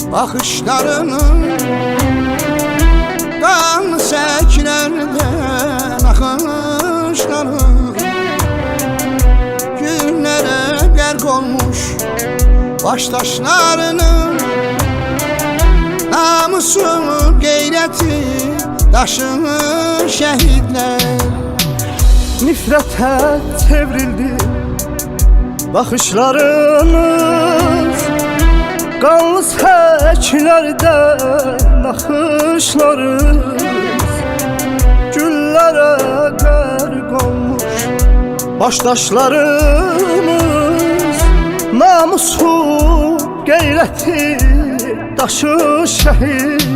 Bakışlarının kan səklərdən axışları günlərə qərq olmuş başdaşlarının namusu, qeyrəti daşır şəhidlər. Nifrətə çevrildi baxışlarınız, qanlı səklərdən axışlarınız güllərə qərq olmuş başdaşlarımız namusu, qeyrəti daşır şəhid.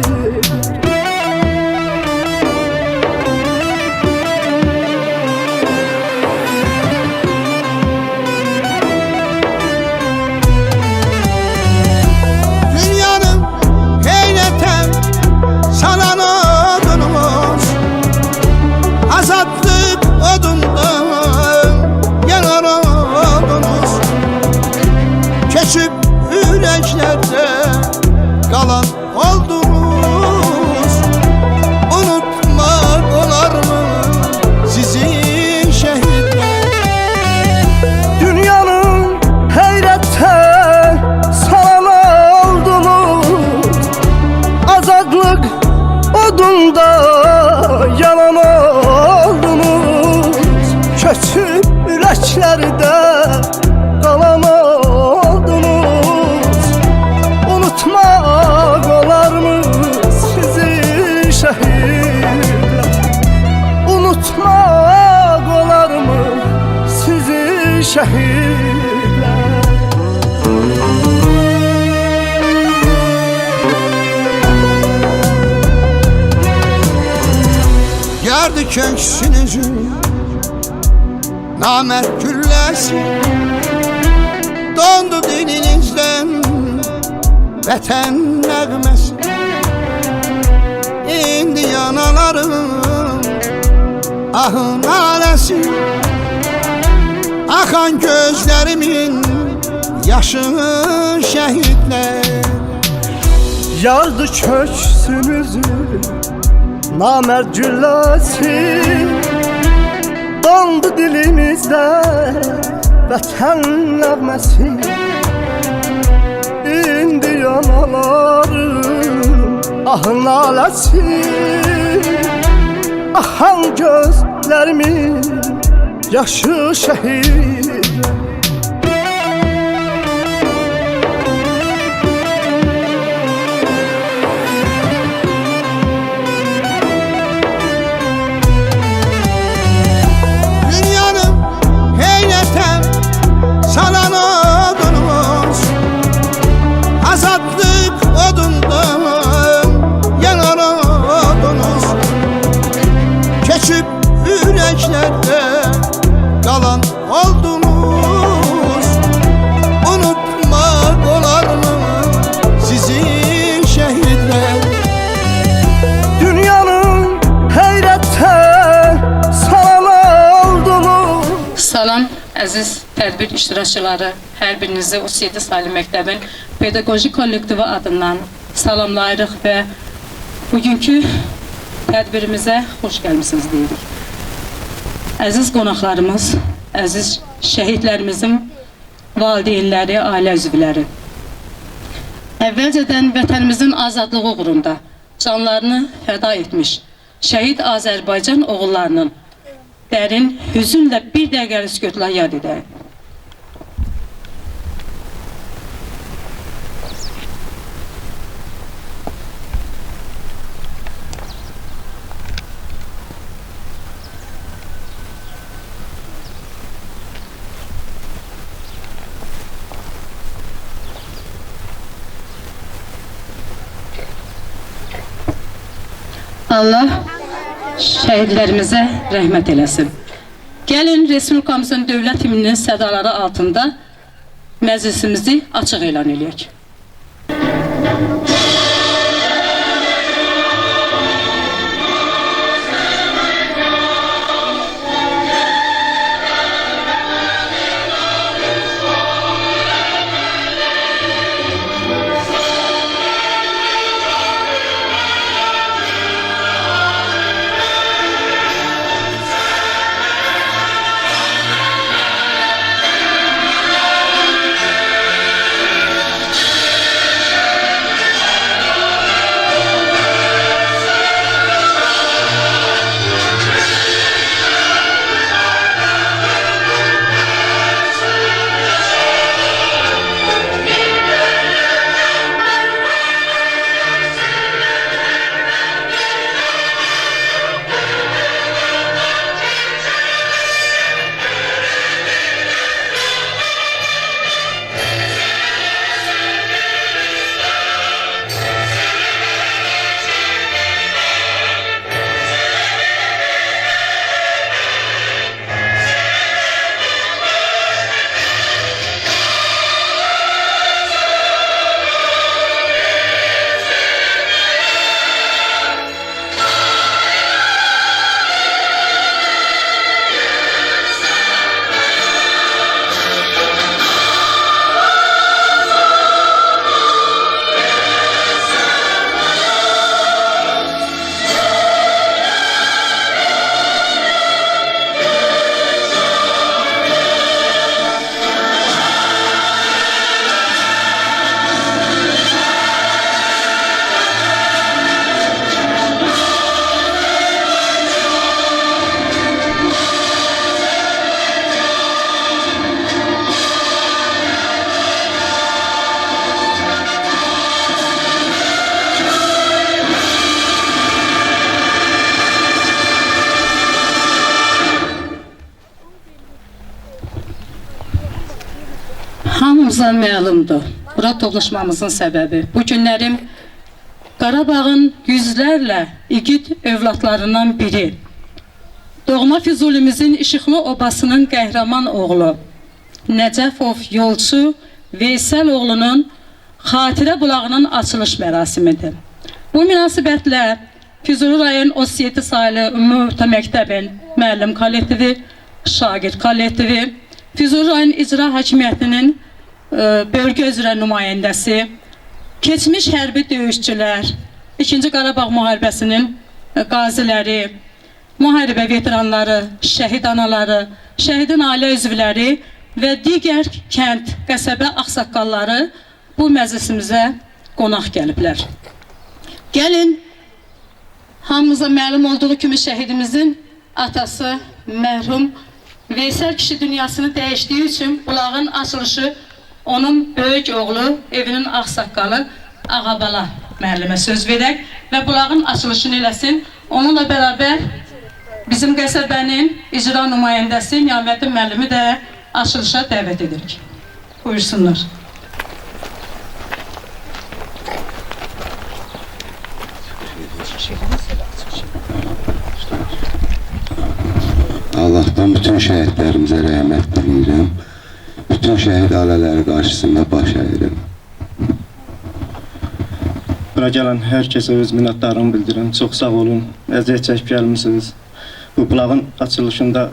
Kalan oldunuz, unutmak olar mı sizi şehitler? Dünyanın heyrette sana oldunuz, azadlık odunda yalan oldunuz, köçüp yüreklerde kalan oldunuz, unutmak olar mı sizi şehitler? Unutmak olar mı sizi şehitler? Yardı köksünüzü namert güllesi, dondu dilinizden vətən nəğməsi. İndi yanalarım ahın aləsi, axan gözlərimin yaşı şəhidlər. Yardı köksünüzü namert gülləsi, dondu dilimizdə vətən nəğməsi. İndi yanalarım ahın aləsi, axan gözlərimin yaşı şəhid. Dünyanın heyrətə salan odunuz, azadlık odundan yanan odunuz, keçip yüreklerde kalan oldunuz, unutmak olar mı sizi şehitler? Dünyanın heyrette sana oldunuz. Salam əziz tədbir iştirakçıları, hər birinizi U7 saylı məktəbin pedaqoji kollektivi adından salamlayırıq və bugünkü tədbirimizə xoş gəlmisiniz deyirik. Əziz qonaqlarımız, əziz şəhidlərimizin valideynləri, ailə üzvləri, əvvəlcədən vətənimizin azadlığı uğrunda canlarını fəda etmiş şəhid Azərbaycan oğullarının dərin hüzünlə bir dəqiqəli sükutla yad edək. Allah şəhidlərimizə rəhmət eləsin. Gəlin Respublikamızın dövlət himninin sədaları altında məclisimizi açıq elan edək. hamımıza məlumdur. Bura toplaşmamızın səbəbi. Bu günlərim Qarabağın yüzlərlə igid övladlarından biri, doğma Füzulimizin İşıqlı obasının qəhrəman oğlu Nəcəfov yolçu Veysel oğlunun xatirə bulağının açılış mərasimidir. Bu münasibətlə Füzuli rayon 37 sayılı Ümumi Orta Məktəbin müəllim kollektivi, şagird kollektivi, Füzuli rayon İcra Hakimiyyətinin bölgə üzrə nümayəndəsi, keçmiş hərbi döyüşçülər, 2-ci Qarabağ müharibəsinin qaziləri, müharibə veteranları, şəhid anaları, şəhidin ailə üzvləri və digər kənd, qəsəbə ağsaqqalları bu məclisimizə qonaq gəliblər. Gəlin, hamımıza məlum olduğu kimi şəhidimizin atası mərhum Veysel kişi dünyasını dəyişdiyi üçün bulağın açılışı onun böyük oğlu, evinin ağsaqqalı Ağabala müəllimə söz verək və bulağın açılışını eləsin. Onunla bərabər bizim qəsəbənin icra nümayəndəsi Niyaməddin müəllimi də açılışa dəvət edirik. Buyursunlar. Allah'tan bütün şəhidlərimizə rəhmət diləyirəm. Bütün şəhid ailələri qarşısında baş əyirəm. Bura gələn hər kəsə öz minnətdarımı bildirirəm. Çox sağ olun, əziyyət çəkib gəlmişsiniz. Bu bulağın açılışında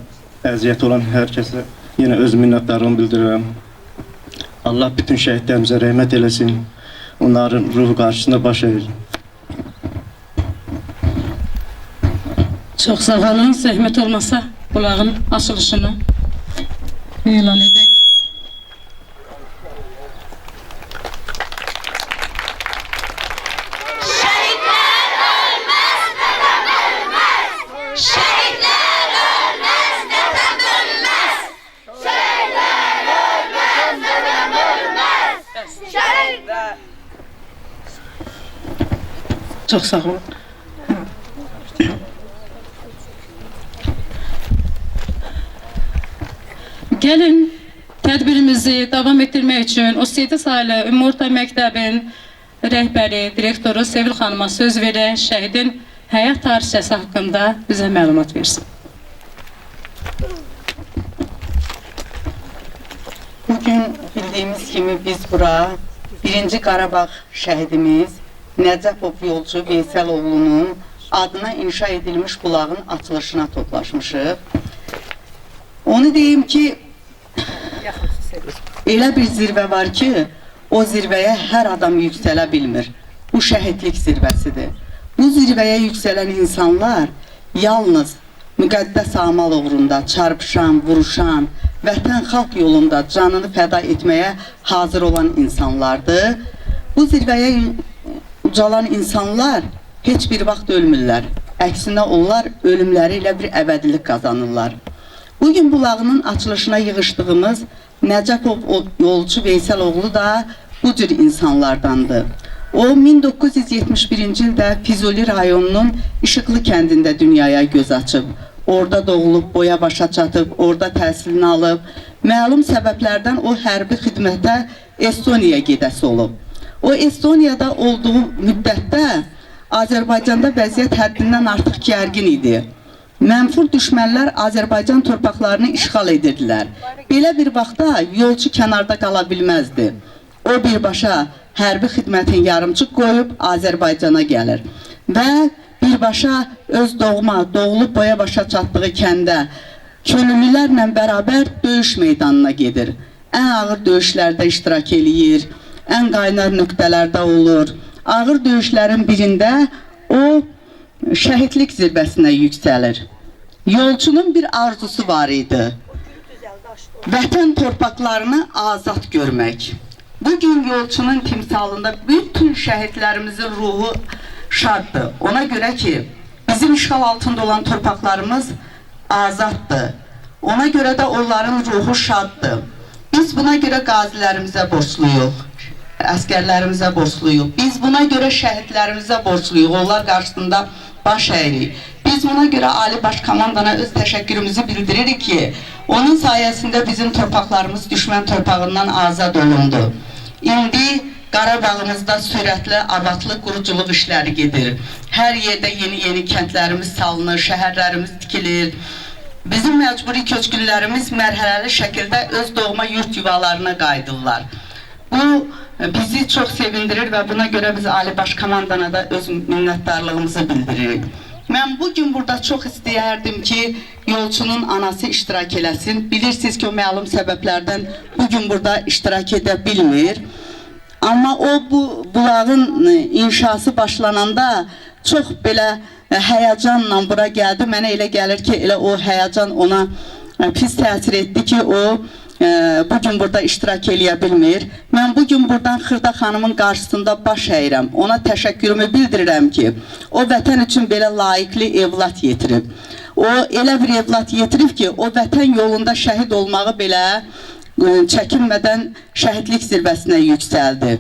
əziyyət olan hər kəsə yenə öz minnətdarımı bildirirəm. Allah bütün şəhidlərimizə rəhmət eləsin. Onların ruhu qarşısında baş əyir. Çox sağ olun, zəhmət olmasa bulağın açılışını elan edək. Çox sağ olun. Gəlin, tədbirimizi davam etdirmək üçün 37 sayılı Ümumi Orta Məktəbin rəhbəri, direktoru Sevil xanıma söz verək, şəhidin həyat tarixçəsi haqqında bizə məlumat versin. Bugün bildiyimiz kimi biz bura 1-ci Qarabağ şəhidimiz Nəcəfov yolçu Veysel oğlunun adına inşa edilmiş bulağın açılışına toplaşmışıq. Onu deyim ki, elə bir zirvə var ki, o zirvəyə hər adam yüksələ bilmir. Bu şəhidlik zirvəsidir. Bu zirvəyə yüksələn insanlar yalnız müqəddəs amal uğrunda çarpışan, vuruşan, vətən xalq yolunda canını fəda etməyə hazır olan insanlardır. Bu zirvəyə ucalan insanlar heç bir vaxt ölmürlər. Əksinə onlar ölümləri ilə bir əbədilik qazanırlar. Bugün bulağının açılışına yığışdığımız Nəcəfov yolçu Veysel oğlu da bu cür insanlardandır. O 1971-ci ildə Füzuli rayonunun İşıqlı kəndində dünyaya göz açıb. Orada doğulub, boya başa çatıb, orada təhsilini alıb. Məlum səbəblərdən o hərbi xidmətə Estoniyaya gedəsi olub. O Estoniyada olduğu müddətdə Azərbaycanda vəziyyət həddindən artıq gərgin idi. Mənfur düşmənlər Azərbaycan torpaqlarını işğal edirdilər. Belə bir vaxtda yolçu kənarda qala bilməzdi. O birbaşa hərbi xidmətin yarımçıq qoyub Azərbaycana gəlir və birbaşa öz doğulub boya başa çatdığı kəndə könüllülərlə bərabər döyüş meydanına gedir. Ən ağır döyüşlərdə iştirak eləyir, ən qaynar nöqtələrdə olur. Ağır döyüşlərin birində o şəhidlik zirvəsinə yüksəlir. Yolçunun bir arzusu var idi. Vətən torpaqlarını azad görmək. Bugün yolçunun timsalında bütün şəhidlərimizin ruhu şaddır. Ona görə ki, bizim işğal altında olan torpaqlarımız azaddır. Ona görə də onların ruhu şaddır. Biz buna görə qazilərimizə borçluyuq, əskərlərimizə borçluyuq. Biz buna görə şəhidlərimizə borçluyuq, onlar qarşısında baş əyirik. Biz biz ona görə Ali Baş Komandana öz təşəkkürümüzü bildiririk ki, onun sayəsində bizim torpaqlarımız düşmən torpağından azad olundu. İndi Qarabağımızda sürətli abadlıq, quruculuq işləri gedir. Hər yerdə yeni kəndlərimiz salınır, şəhərlərimiz tikilir. Bizim məcburi köçkünlərimiz mərhələli şəkildə öz doğma yurt yuvalarına qayıdırlar. Bu bizi çox sevindirir və buna görə biz Ali Baş Komandana da öz minnətdarlığımızı bildiririk. Mən bugün burada çox istəyərdim ki, yolçunun anası iştirak eləsin. Bilirsiniz ki, o məlum səbəblərdən bugün burada iştirak edə bilmir. Amma o bu bulağın inşası başlananda çox belə həyəcanla bura gəldi. Mənə elə gəlir ki, elə o həyəcan ona pis təsir etdi ki, o bugün burada iştirak eləyə bilmir. Mən bugün buradan Xırda xanımın qarşısında baş əyirəm. Ona təşəkkürümü bildirirəm ki, o vətən üçün belə layiqli evlat yetirib. O elə bir evlat yetirib ki, o vətən yolunda şəhid olmağı belə çəkinmədən şəhidlik zirvəsinə yüksəldi.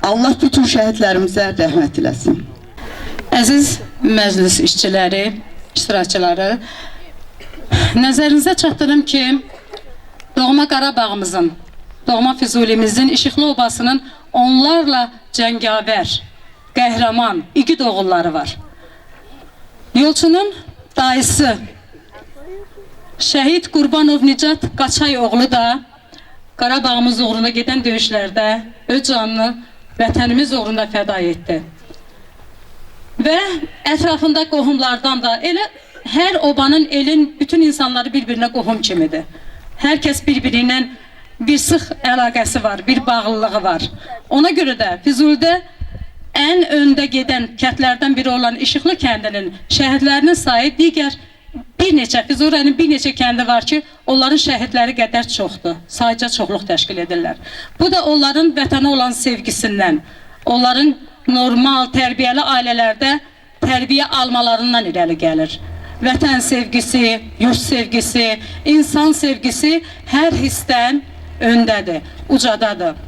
Allah bütün şəhidlərimizə rəhmət eləsin. Əziz məclis işçiləri, iştirakçıları, nəzərinizə çatdırım ki, doğma Qarabağımızın, doğma Füzulimizin, İşıqlı obasının onlarla cəngavər, qəhrəman, igid oğulları var. Yolçunun dayısı, Şəhid Qurbanov Nicat Qaçay oğlu da Qarabağımız uğruna gedən döyüşlərdə öz canını vətənimiz uğrunda fəda etdi. Və ətrafında qohumlardan da elə hər obanın, elin bütün insanları bir-birinə qohum kimidir. Hər kəs bir-biriyle bir sıx əlaqəsi var, bir bağlılığı var. Ona görə də Füzulidə ən öndə gedən kəndlərdən biri olan İşıqlı kəndinin şəhidlərinin sayı digər bir neçə, Füzuli'nin bir neçə kəndi var ki, onların şəhidləri qədər çoxdur. Sayca çoxluq təşkil edirlər. Bu da onların vətənə olan sevgisindən, onların normal, tərbiyəli ailələrdə tərbiyə almalarından irəli gəlir. Vətən sevgisi, yurt sevgisi, insan sevgisi hər hissdən öndədir, ucadadır.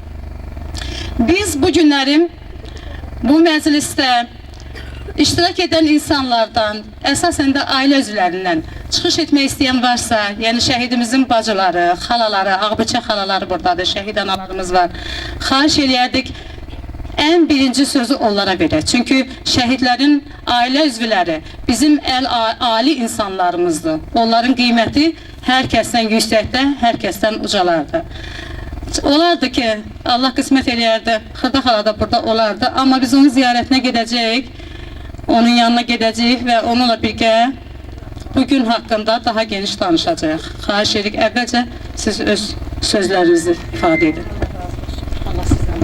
Biz bu günlərim bu məclisdə İştirak edən insanlardan, əsasən də ailə üzvlərindən çıxış etmək istəyən varsa, yəni şəhidimizin bacıları, xalaları, Ağbıçaq xalaları buradadır, şəhid analarımız var. Xahiş eləyərdik, ən birinci sözü onlara verək. Çünki şəhidlərin ailə üzvləri bizim ali insanlarımızdır. Onların qiyməti hər kəsdən yüksəkdə, hər kəsdən ucalardır. Olardı ki, Allah qismət eləyərdi, Xırda xala da burada olardı, amma biz onun ziyarətinə gedəcəyik. Onun yanına gedəcəyik və onunla birgə bugün haqqında daha geniş danışacağıq. Xahiş edirik, əvvəlcə siz öz sözlərinizi ifadə edin. Allah sizdən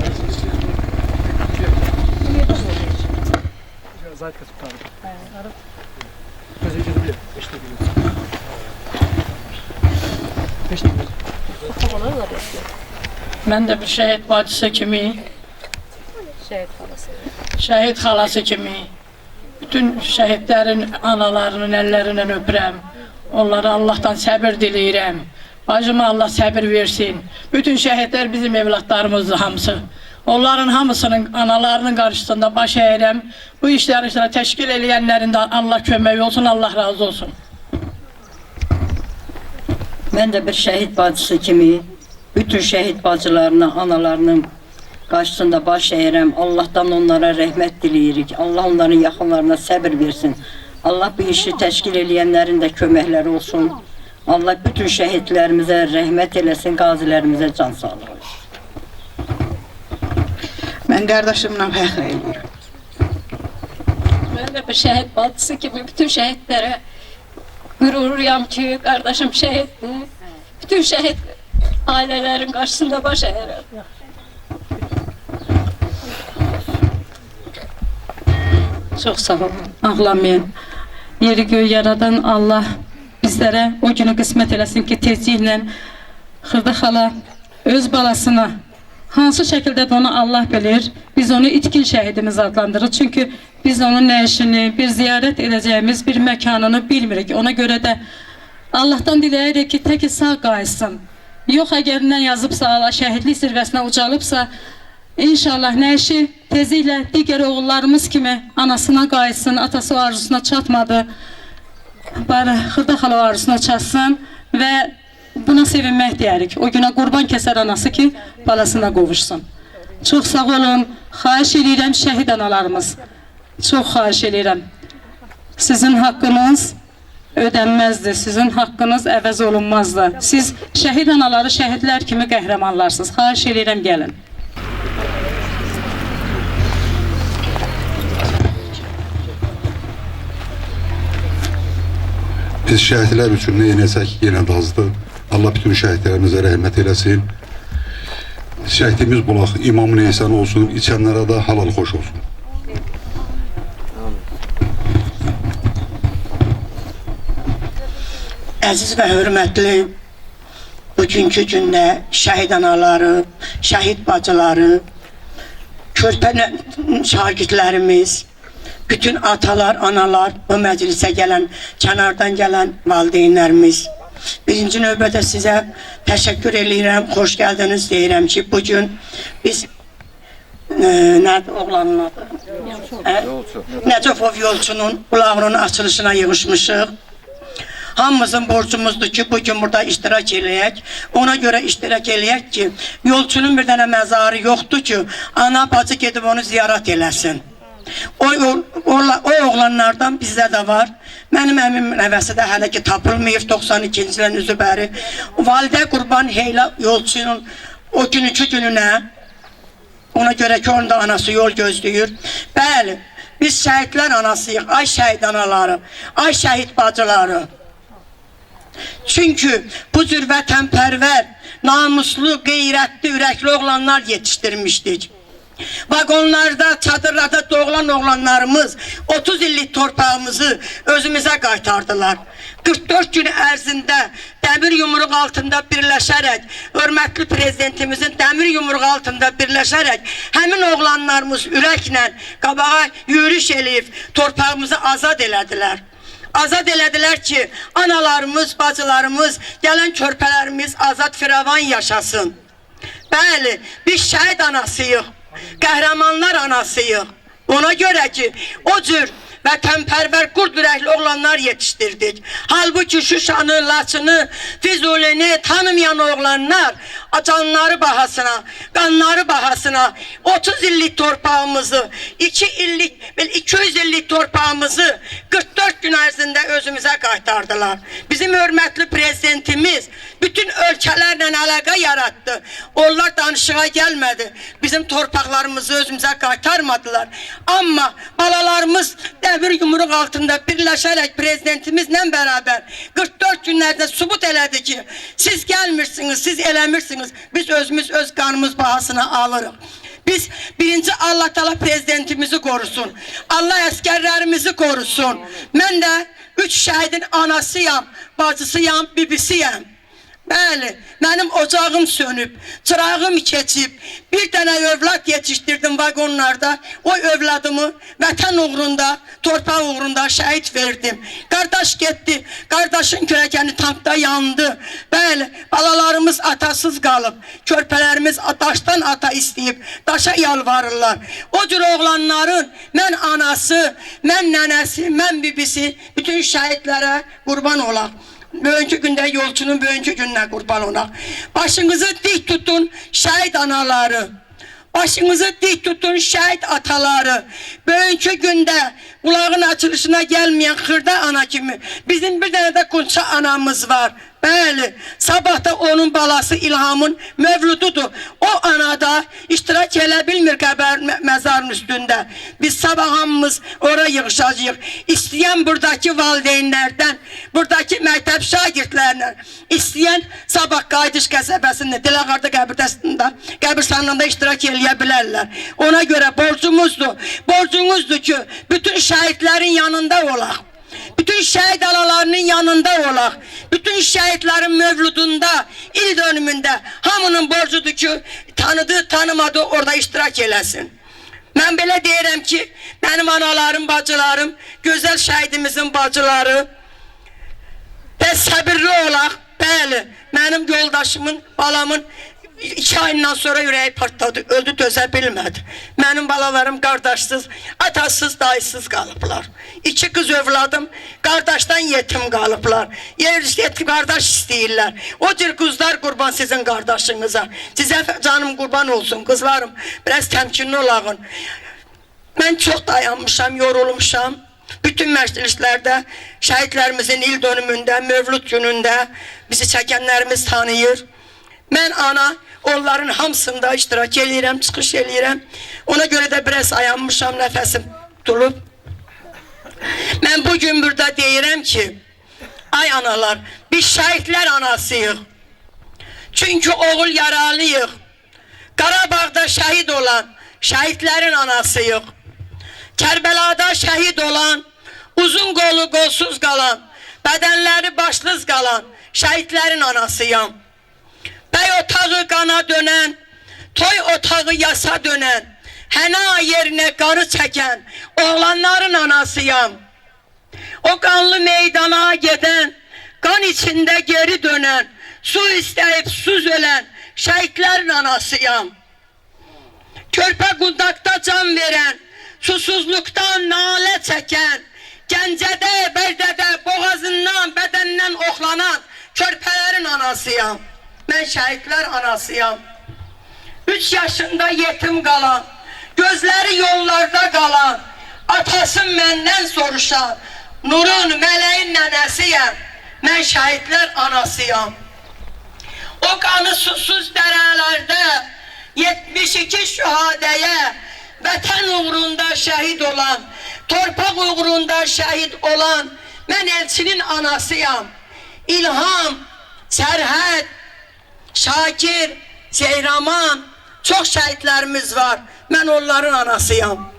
Mən də bir şəhid bacısı kimi, şəhid xalası kimi bütün şəhidlərin analarının əllərindən öpürəm. Onlara Allahdan səbir diləyirəm. Bacıma Allah səbir versin. Bütün şəhidlər bizim evlatlarımızdır hamısı. Onların hamısının analarının qarşısında baş əyirəm. Bu işləri təşkil eləyənlərin də Allah kömək olsun, Allah razı olsun. Mən də bir şəhid bacısı kimi bütün şəhid bacılarına, analarının qarşısında baş əyirəm. Allahdan onlara rəhmət diləyirik. Allah onların yaxınlarına səbir versin. Allah bu işi təşkil eləyənlərin də köməkləri olsun. Allah bütün şəhidlərimizə rəhmət eləsin, qazilərimizə can sağlığı versin. Mən qardaşımla fəxr edirəm. Mən də bir şəhid bacısı kimi bütün şəhidlərə qürurluyam ki, qardaşım şəhiddir. Bütün şəhid ailələrin qarşısında baş əyirəm. Çox sağ olun, ağlamayın. Yeri göy yaradan Allah bizlərə o günü qismət eləsin ki, tezliklə Xırda xala öz balasına hansı şəkildə də onu Allah bilir, biz onu itkin şəhidimiz adlandırırıq. Çünki biz onun nə işini, bir ziyarət edəcəyimiz bir məkanını bilmirik. Ona görə də Allahdan diləyirik ki, təki sağ qayıtsın. Yox, əgər nə yazıbsa, Allah şəhidlik zirvəsinə ucalıbsa, İnşallah nə işi tezliklə digər oğullarımız kimi anasına qayıtsın, atası o arzusuna çatmadı. Bari Xırda xala o arzusuna çatsın və buna sevinmək deyirik. O günə qurban kəsər anası ki, balasına qovuşsun. Çox sağ olun, xahiş edirəm şəhid analarımız. Çox xahiş edirəm. Sizin haqqınız ödənməzdir, sizin haqqınız əvəz olunmazdır. Siz şəhid anaları, şəhidlər kimi qəhrəmanlarsınız. Xahiş edirəm, gəlin. Biz şəhidlər üçün nə edəcək yenə də azdır. Allah bütün şəhidlərimizə rəhmət eləsin. Şəhidimiz bulaq, İmam-ı Neysan olsun, içənlərə də halal xoş olsun. Əziz və hörmətli, bugünkü gündə şəhid anaları, şəhid bacıları, körpə şagirdlərimiz, bütün atalar, analar, bu məclisə gələn, kənardan gələn valideynlərimiz. Birinci növbədə sizə təşəkkür edirəm, xoş gəldiniz deyirəm ki, bugün biz nədir oğlanın adı? Nəcəfov Yolçunun bulağının açılışına yığışmışıq. Hamımızın borcumuzdur ki, bugün burada iştirak eləyək. Ona görə iştirak eləyək ki, Yolçunun bir dənə məzarı yoxdur ki, ana, bacı gedib onu ziyarat eləsin. O oğlanlardan bizdə də var. Mənim əmim nəvəsi də hələ ki tapılmayıb 92-ci ilin üzü bəri. Validə Qurban Heyla Yolçunun o gününkü gününə, ona görə ki onun da anası yol gözləyir. Bəli, biz şəhidlər anasıyıq, ay şəhid anaları, ay şəhid bacıları. Çünki bu cür vətənpərvər, namuslu, qeyrətli, ürəkli oğlanlar yetişdirmişdik. Vagonlarda, çadırlarda doğulan oğlanlarımız 30 illik torpağımızı özümüzə qaytardılar. 44 gün ərzində dəmir yumruq altında birləşərək, hörmətli prezidentimizin dəmir yumruq altında birləşərək, həmin oğlanlarımız ürəklə qabağa yürüyüş eləyib torpağımızı azad elədilər. Azad elədilər ki, analarımız, bacılarımız, gələn körpələrimiz azad firavan yaşasın. Bəli, biz şəhid anasıyıq, qəhrəmanlar anasıyıq. Ona görə ki, o cür vətənpərvər, qurd ürəkli oğlanlar yetişdirdik. Halbuki Şuşanı, Laçını, Füzulini tanımayan oğlanlar canları bahasına, qanları bahasına 30 illik torpağımızı, 200 illik torpağımızı 44 gün ərzində özümüzə qaytardılar. Bizim hörmətli prezidentimiz bütün ölkələrlə əlaqə yarattı. Onlar danışığa gəlmədi. Bizim torpaqlarımızı özümüzə qaytarmadılar. Amma balalarımız dəmir yumruq altında birləşərək prezidentimizlə bərabər 44 günlərdə sübut elədi ki, siz gəlmirsiniz, siz eləmirsiniz, biz özümüz öz qanımız bahasına alırıq. Biz birinci Allah Teala prezidentimizi korusun, Allah əskərlərimizi korusun. Mən də 3 şəhidin anasıyam, bacısıyam, bibisiyəm. Bəli, mənim ocağım sönüb, çırağım keçib, bir dənə övlad yetişdirdim vagonlarda, o övladımı vətən uğrunda, torpaq uğrunda şəhid verdim. Qardaş getdi, qardaşın kürəkəni tankda yandı. Bəli, balalarımız atasız qalıb, körpələrimiz daşdan ata istəyib, daşa yalvarırlar. O cür oğlanların mən anası, mən nənəsi, mən bibisi, bütün şəhidlərə qurban olaq. Bugünkü gündə Yolçunun bugünkü gününə qurban olaq. Başınızı dik tutun şəhid anaları. Başınızı dik tutun şəhid ataları. Bugünkü gündə qulağın açılışına gəlməyən xırda ana kimi bizim bir dənə də qunça anamız var. Bəli, sabah da onun balası İlhamın mövlududur. O anada iştirak elə bilmir qəbər məzarın üstündə. Biz sabah hamımız oraya yığışacağıq. İstəyən buradakı valideynlərdən, buradakı məktəb şagirdlərindən, istəyən sabah Qayıdış qəsəbəsində, Dilağarda qəbirstanlığında iştirak eləyə bilərlər. Ona görə borcumuzdur. Borcumuzdur ki, bütün şəhidlərin yanında olaq. Bütün şəhid analarının yanında olaq. Bütün şəhidlərin mövludunda, il dönümündə hamının borcudur ki, tanıdığı, tanımadığı orada iştirak eləsin. Mən belə deyirəm ki, mənim analarım, bacılarım, gözəl şəhidimizin bacıları və səbirli olaq. Bəli, mənim yoldaşımın, balamın 2 ayından sonra ürəyi partladı, öldü, dözə bilmədi. Mənim balalarım qardaşsız, atasız, dayısız qalıblar. 2 qız övladım qardaşdan yetim qalıblar. Yetim qardaş istəyirlər. O cür qızlar qurban sizin qardaşınıza. Sizə canım qurban olsun qızlarım. Biraz təmkinli olağın. Mən çox dayanmışam, yorulmuşam. Bütün məclislərdə şəhidlərimizin il dönümündə, mövlud günündə bizi çəkənlərimiz tanıyır. Mən ana onların hamısında iştirak eləyirəm, çıxış eləyirəm. Ona görə də biraz ayanmışam, nəfəsim tutulub. Mən bugün burada deyirəm ki, ay analar, biz şəhidlər anasıyıq. Çünki oğul yaralıyıq. Qarabağda şəhid olan şəhidlərin anasıyıq. Kərbəlada şəhid olan, uzun qolu qolsuz qalan, bədənləri başsız qalan şəhidlərin anasıyam. Bəy otağı qana dönən, toy otağı yasa dönən, həna yerinə qarı çəkən oğlanların anasıyam. O qanlı meydana gedən, qan içində geri dönən, su istəyib suz ölən şəhidlərin anasıyam. Körpə qundaqda can verən, susuzluqdan nalə çəkən, Gəncədə, Bərdədə, boğazından, bədəndən oxlanan körpələrin anasıyam. Mən şəhidlər anasıyam. 3 yaşında yetim qalan, gözləri yollarda qalan, atasın məndən soruşan, Nurun, mələyin nənəsiyəm. Mən şəhidlər anasıyam. O qanı susuz dərələrdə 72 şühadəyə vətən uğrunda şəhid olan, torpaq uğrunda şəhid olan mən Elçinin anasıyam. İlham, Sərhəd, Şakir, Seyraman, çox şəhidlərimiz var. Mən onların anasıyam.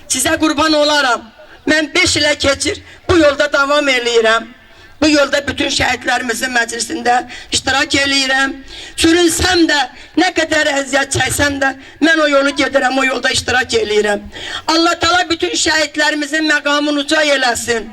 Sizə qurban olaram. Mən 5 ilə keçir bu yolda davam eləyirəm. Bu yolda bütün şəhidlərimizin məclisində iştirak eləyirəm. Sürünsəm də, nə qədər əziyyət çəksəm də, mən o yolu gedirəm, o yolda iştirak eləyirəm. Allah Teala bütün şəhidlərimizin məqamını uca eləsin.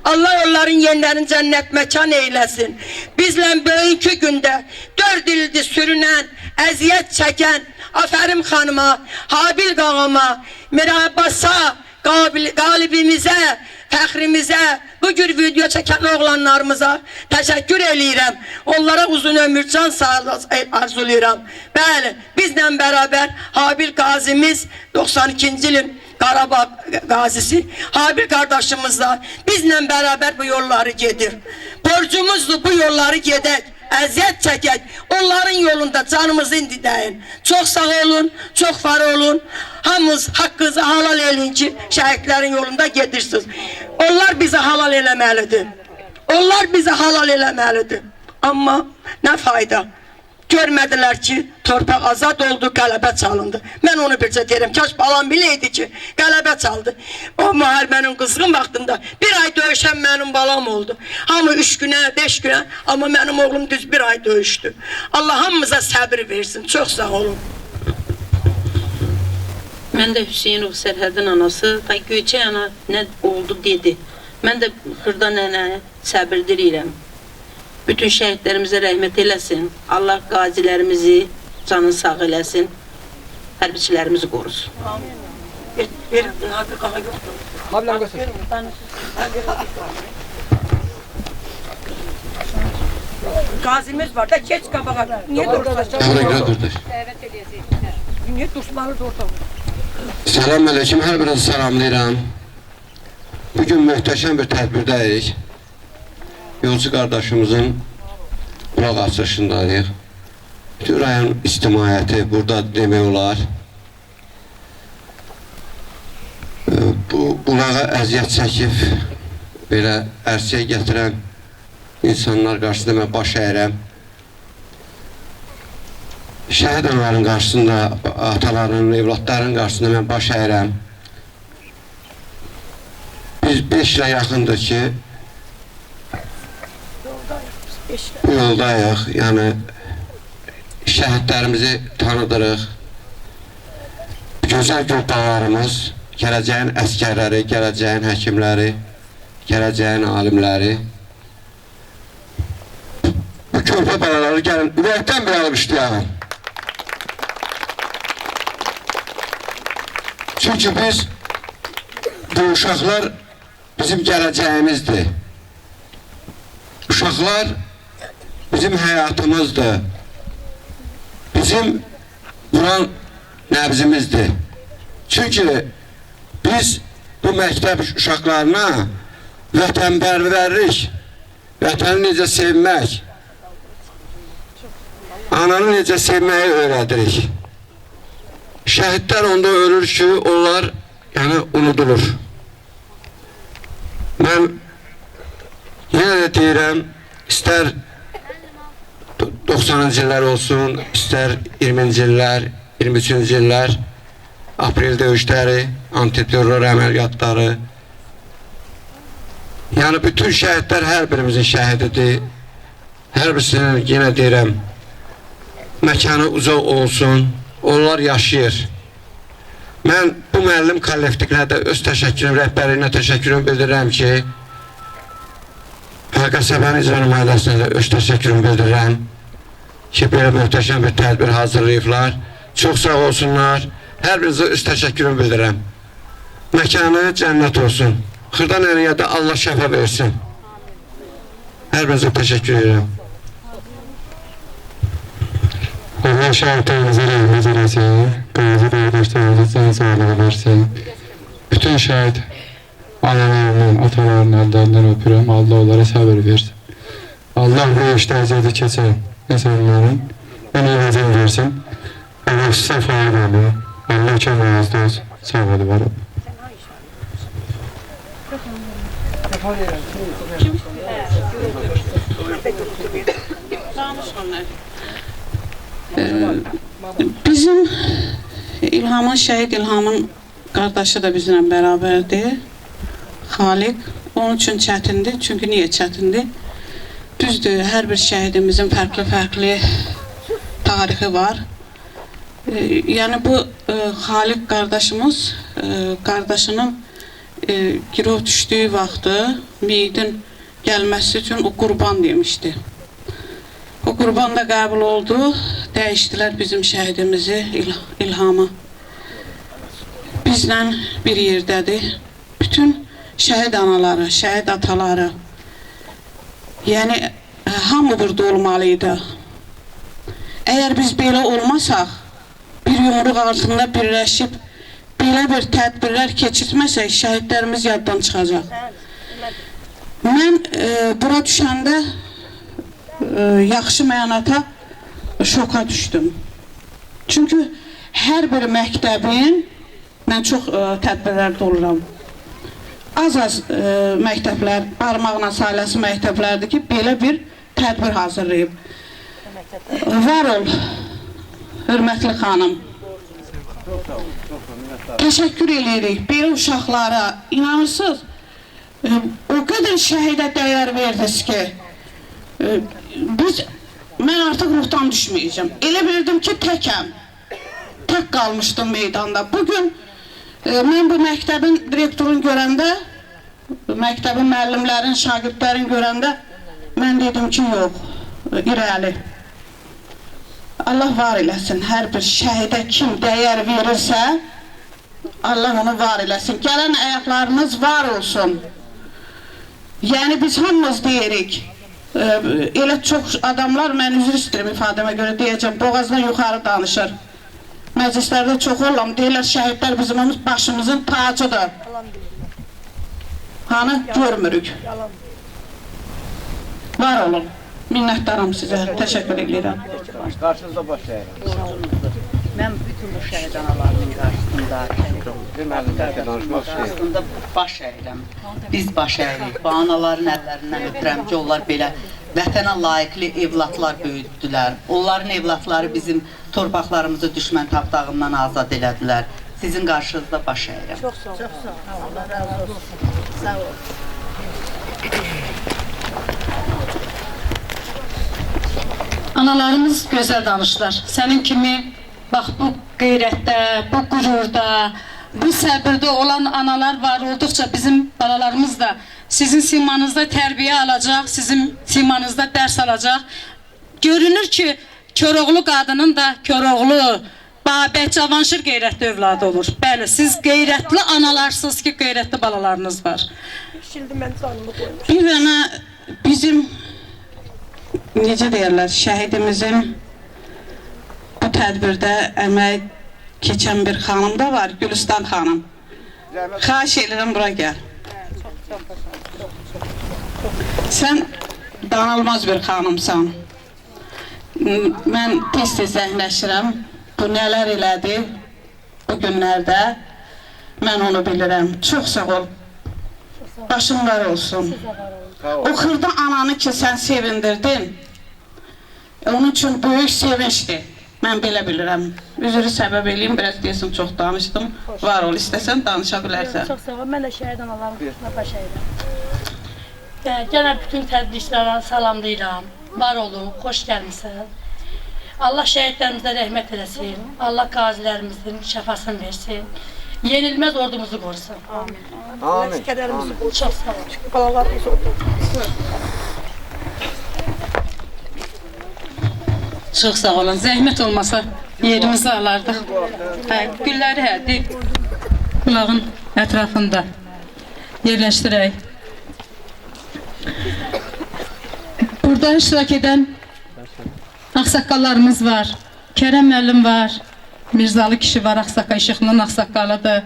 Allah onların yerlərini cənnət məkan eyləsin. Bizlə bugünkü gündə 4 ildir sürünən, əziyyət çəkən Afərim xanıma, Habil qağama, Mirabasa, qalibimizə, fəxrimizə, bu cür video çəkən oğlanlarımıza təşəkkür eləyirəm. Onlara uzun ömür, can sağlığı arzulayıram. Bəli, bizlə bərabər Habil qazimiz 92-ci ilin Qarabağ qazisi Habil qardaşımızla bizlə bərabər bu yolları gedir. Borcumuzdur bu yolları gedək, əziyyət çəkək, onların yolunda canımızı indidəyin. Çox sağ olun, çox var olun. Hamınız haqqınızı halal eləyin ki, şəhidlərin yolunda gedirsiniz. Onlar bizi halal eləməlidir. Onlar bizi halal eləməlidir. Amma nə fayda? Görmədilər ki, torpaq azad oldu, qələbə çalındı. Mən onu bircə deyirəm, kaş balam biləydi ki, qələbə çaldı. O müharibənin qızğın vaxtında 1 ay döyüşən mənim balam oldu. Hamı 3 günə, 5 günə, amma mənim oğlum düz 1 ay döyüşdü. Allah hamımıza səbir versin, çox sağ olun. Mən də Hüseynov Sərhədin anası, Göyçək ana nə oldu dedi. Mən də Xırda nənə səbir diləyirəm. Bütün şəhidlərimizə rəhmət eləsin. Allah qazilərimizi canı sağ eləsin. Hərbiçilərimizi qorusun. Qazimiz var da, geç qabağa. Niyə durursun? Niyə durmalı orada? Salam aleyküm, hər birinizi salamlayıram. Bugün möhtəşəm bir tədbirdəyik. Yolcu qardaşımızın qulaq açılışındayıq. Bütün rayon ictimaiyyəti burada demək olar. Bu qulağa əziyyət çəkib, belə ərsəyə gətirən insanlar qarşısında mən baş əyirəm. Şəhid anaların qarşısında, ataların, evlatların qarşısında mən baş əyirəm. Biz 5 ilə yaxındır ki, bu yoldayıq, yəni şəhidlərimizi tanıdırıq. Gözəl qurbalarımız, gələcəyin əskərləri, gələcəyin həkimləri, gələcəyin alimləri. Bu körpə balaları gəlin, ürəkdən bir alıb işləyəlim. Çünkü biz, bu uşaqlar bizim gələcəyimizdir. Uşaqlar bizim həyatımızdır. Bizim vuran nəbzimizdir. Çünkü biz bu məktəb uşaqlarına vətənpərvərlik, vətəni necə sevmək, ananı necə sevməyi öyrədirik. Şəhidlər onda ölür ki, onlar unudulur. Mən yenə də deyirəm, istər 90-cı illər olsun, istər 20-ci illər, 23-cü illər, aprel döyüşləri, antiterror əməliyyatları. Yəni bütün şəhidlər hər birimizin şəhididir. Hər birisinin yenə deyirəm, məkanı uzaq olsun, onlar yaşayır. Mən bu müəllim kollektivlərə də öz təşəkkürüm, rəhbərliyinə təşəkkürüm bildirirəm ki, Qəsəbənin icra nümayəndəsinə də öz təşəkkürüm bildirirəm ki, belə möhtəşəm bir tədbir hazırlayıblar. Çox sağ olsunlar. Hər birinizə öz təşəkkürüm bildirirəm. Məkanı cənnət olsun. Xırda nəriyə də Allah şəfa versin. Hər birinizə təşəkkür edirəm. Allah şəhidlərimizə rəhmət eləsin, qazi qardaşlarımıza can sağlığı versin. Bütün şəhid analarının, atalarının əllərindən öpürəm. Allah onlara səbir versin. Allah bu işdə əziyyəti keçən insanların ən iyi vəzən versin. Allah sizə fayda olur. Allah kəmənizdə olsun. Sağ olun, var olun. Bizim İlhamın, şəhid İlhamın qardaşı da bizimlə bərabərdir. Xaliq. Onun üçün çətindir. Çünki niyə çətindir? Düzdür, hər bir şəhidimizin fərqli-fərqli tarixi var. Yəni bu Xaliq qardaşımız, qardaşının girov düşdüyü vaxtı meyidin gəlməsi üçün o qurban demişdi. O qurban da qəbul oldu. Dəyişdilər bizim şəhidimizi, İlhamı. Bizlə bir yerdədir. Bütün şəhid anaları, şəhid ataları. Yəni, hamı burada olmalıydı. Əgər biz belə olmasaq, bir yumruq altında birləşib, belə bir tədbirlər keçirtməsək, şəhidlərimiz yaddan çıxacaq. Mən bura düşəndə yaxşı mənata şoka düşdüm. Çünki hər bir məktəbin, mən çox tədbirlərdə oluram. Az-az məktəblər, barmağına sayılan məktəblərdir ki, belə bir tədbir hazırlayıb. Var ol, hörmətli xanım. Təşəkkür edirik belə uşaqlara. İnanırsınız, o qədər şəhidə dəyər verdiniz ki, mən artıq ruhdan düşməyəcəm. Elə bildim ki, təkəm. Tək qalmışdım meydanda. Bugün mən bu məktəbin direktorunu görəndə, məktəbin müəllimlərin, şagirdlərin görəndə, mən dedim ki, yox, irəli. Allah var eləsin, hər bir şəhidə kim dəyər verirsə, Allah onu var eləsin. Gələn ayaqlarınız var olsun. Yəni biz hamımız deyirik, elə çox adamlar, mən üzr istəyirəm ifadəmə görə deyəcəm, boğazdan yuxarı danışır. Məclislərdə çox olam, deyirlər şəhidlər bizim başımızın tacıdır. Hanı görmürük. Var olun. Minnətdaram sizə, təşəkkür edirəm. Qarşınızda baş əyirəm. Mən bütün bu şəhid analarının qarşısında baş əyirəm. Biz baş əyirik. Bu anaların əllərindən öpürəm ki, onlar belə vətənə layiqli evlatlar böyütdülər. Onların evlatları bizim torpaqlarımızı düşmən tapdağından azad elədilər. Sizin qarşınızda baş əyirəm. Çox sağ olun. Allah razı olsun. Sağ olun. Analarımız gözəl danışdılar. Sənin kimi, bax bu qeyrətdə, bu qürurda, bu səbirdə olan analar var olduqca bizim balalarımız da sizin simanızda tərbiyə alacaq, sizin simanızda dərs alacaq. Görünür ki, Koroğlu qadının da Koroğlu Babək Cavanşir qeyrətli övladı olur. Bəli, siz qeyrətli analarsınız ki, qeyrətli balalarınız var. Bir dənə bizim necə deyirlər, şəhidimizin bu tədbirdə əmək keçən bir xanım da var, Gülüstan xanım. Xahiş edirəm, bura gəl. Sən danılmaz bir xanımsan. Mən tez-tez zəhləşirəm. Bu nələr elədi bu günlərdə, mən onu bilirəm. Çox sağ ol. Başın var olsun. O xırda ananı ki, sən sevindirdin, onun üçün böyük sevinçdir. Mən belə bilirəm. Üzrü səbəb eləyim, biraz deyəsim, çox danışdım. Var ol, istəsən danışa bilərsən. Çox sağ ol, mən də şəhid analarım başına baş əyirəm. Gənə bütün tədbirçilərə salamlayıram. Var olun, xoş gəlmişsən. Allah şəhidlərimizə rəhmət eləsin. Allah qazilərimizin şəfasını versin. Yenilməz ordumuzu qorusun. Amin. Amin. Kədərimizi qorusun. Çox sağ olun. Balalarımız oldu. Çox sağ olun. Zəhmət olmasa yerimizi alardıq. Gülləri qulağın ətrafında yerləşdirək. Burada iştirak edən ağsaqqallarımız var. Kərəm müəllim var. Mirzalı kişi var, Ağsaqqal İşıqlının ağsaqqalıdır.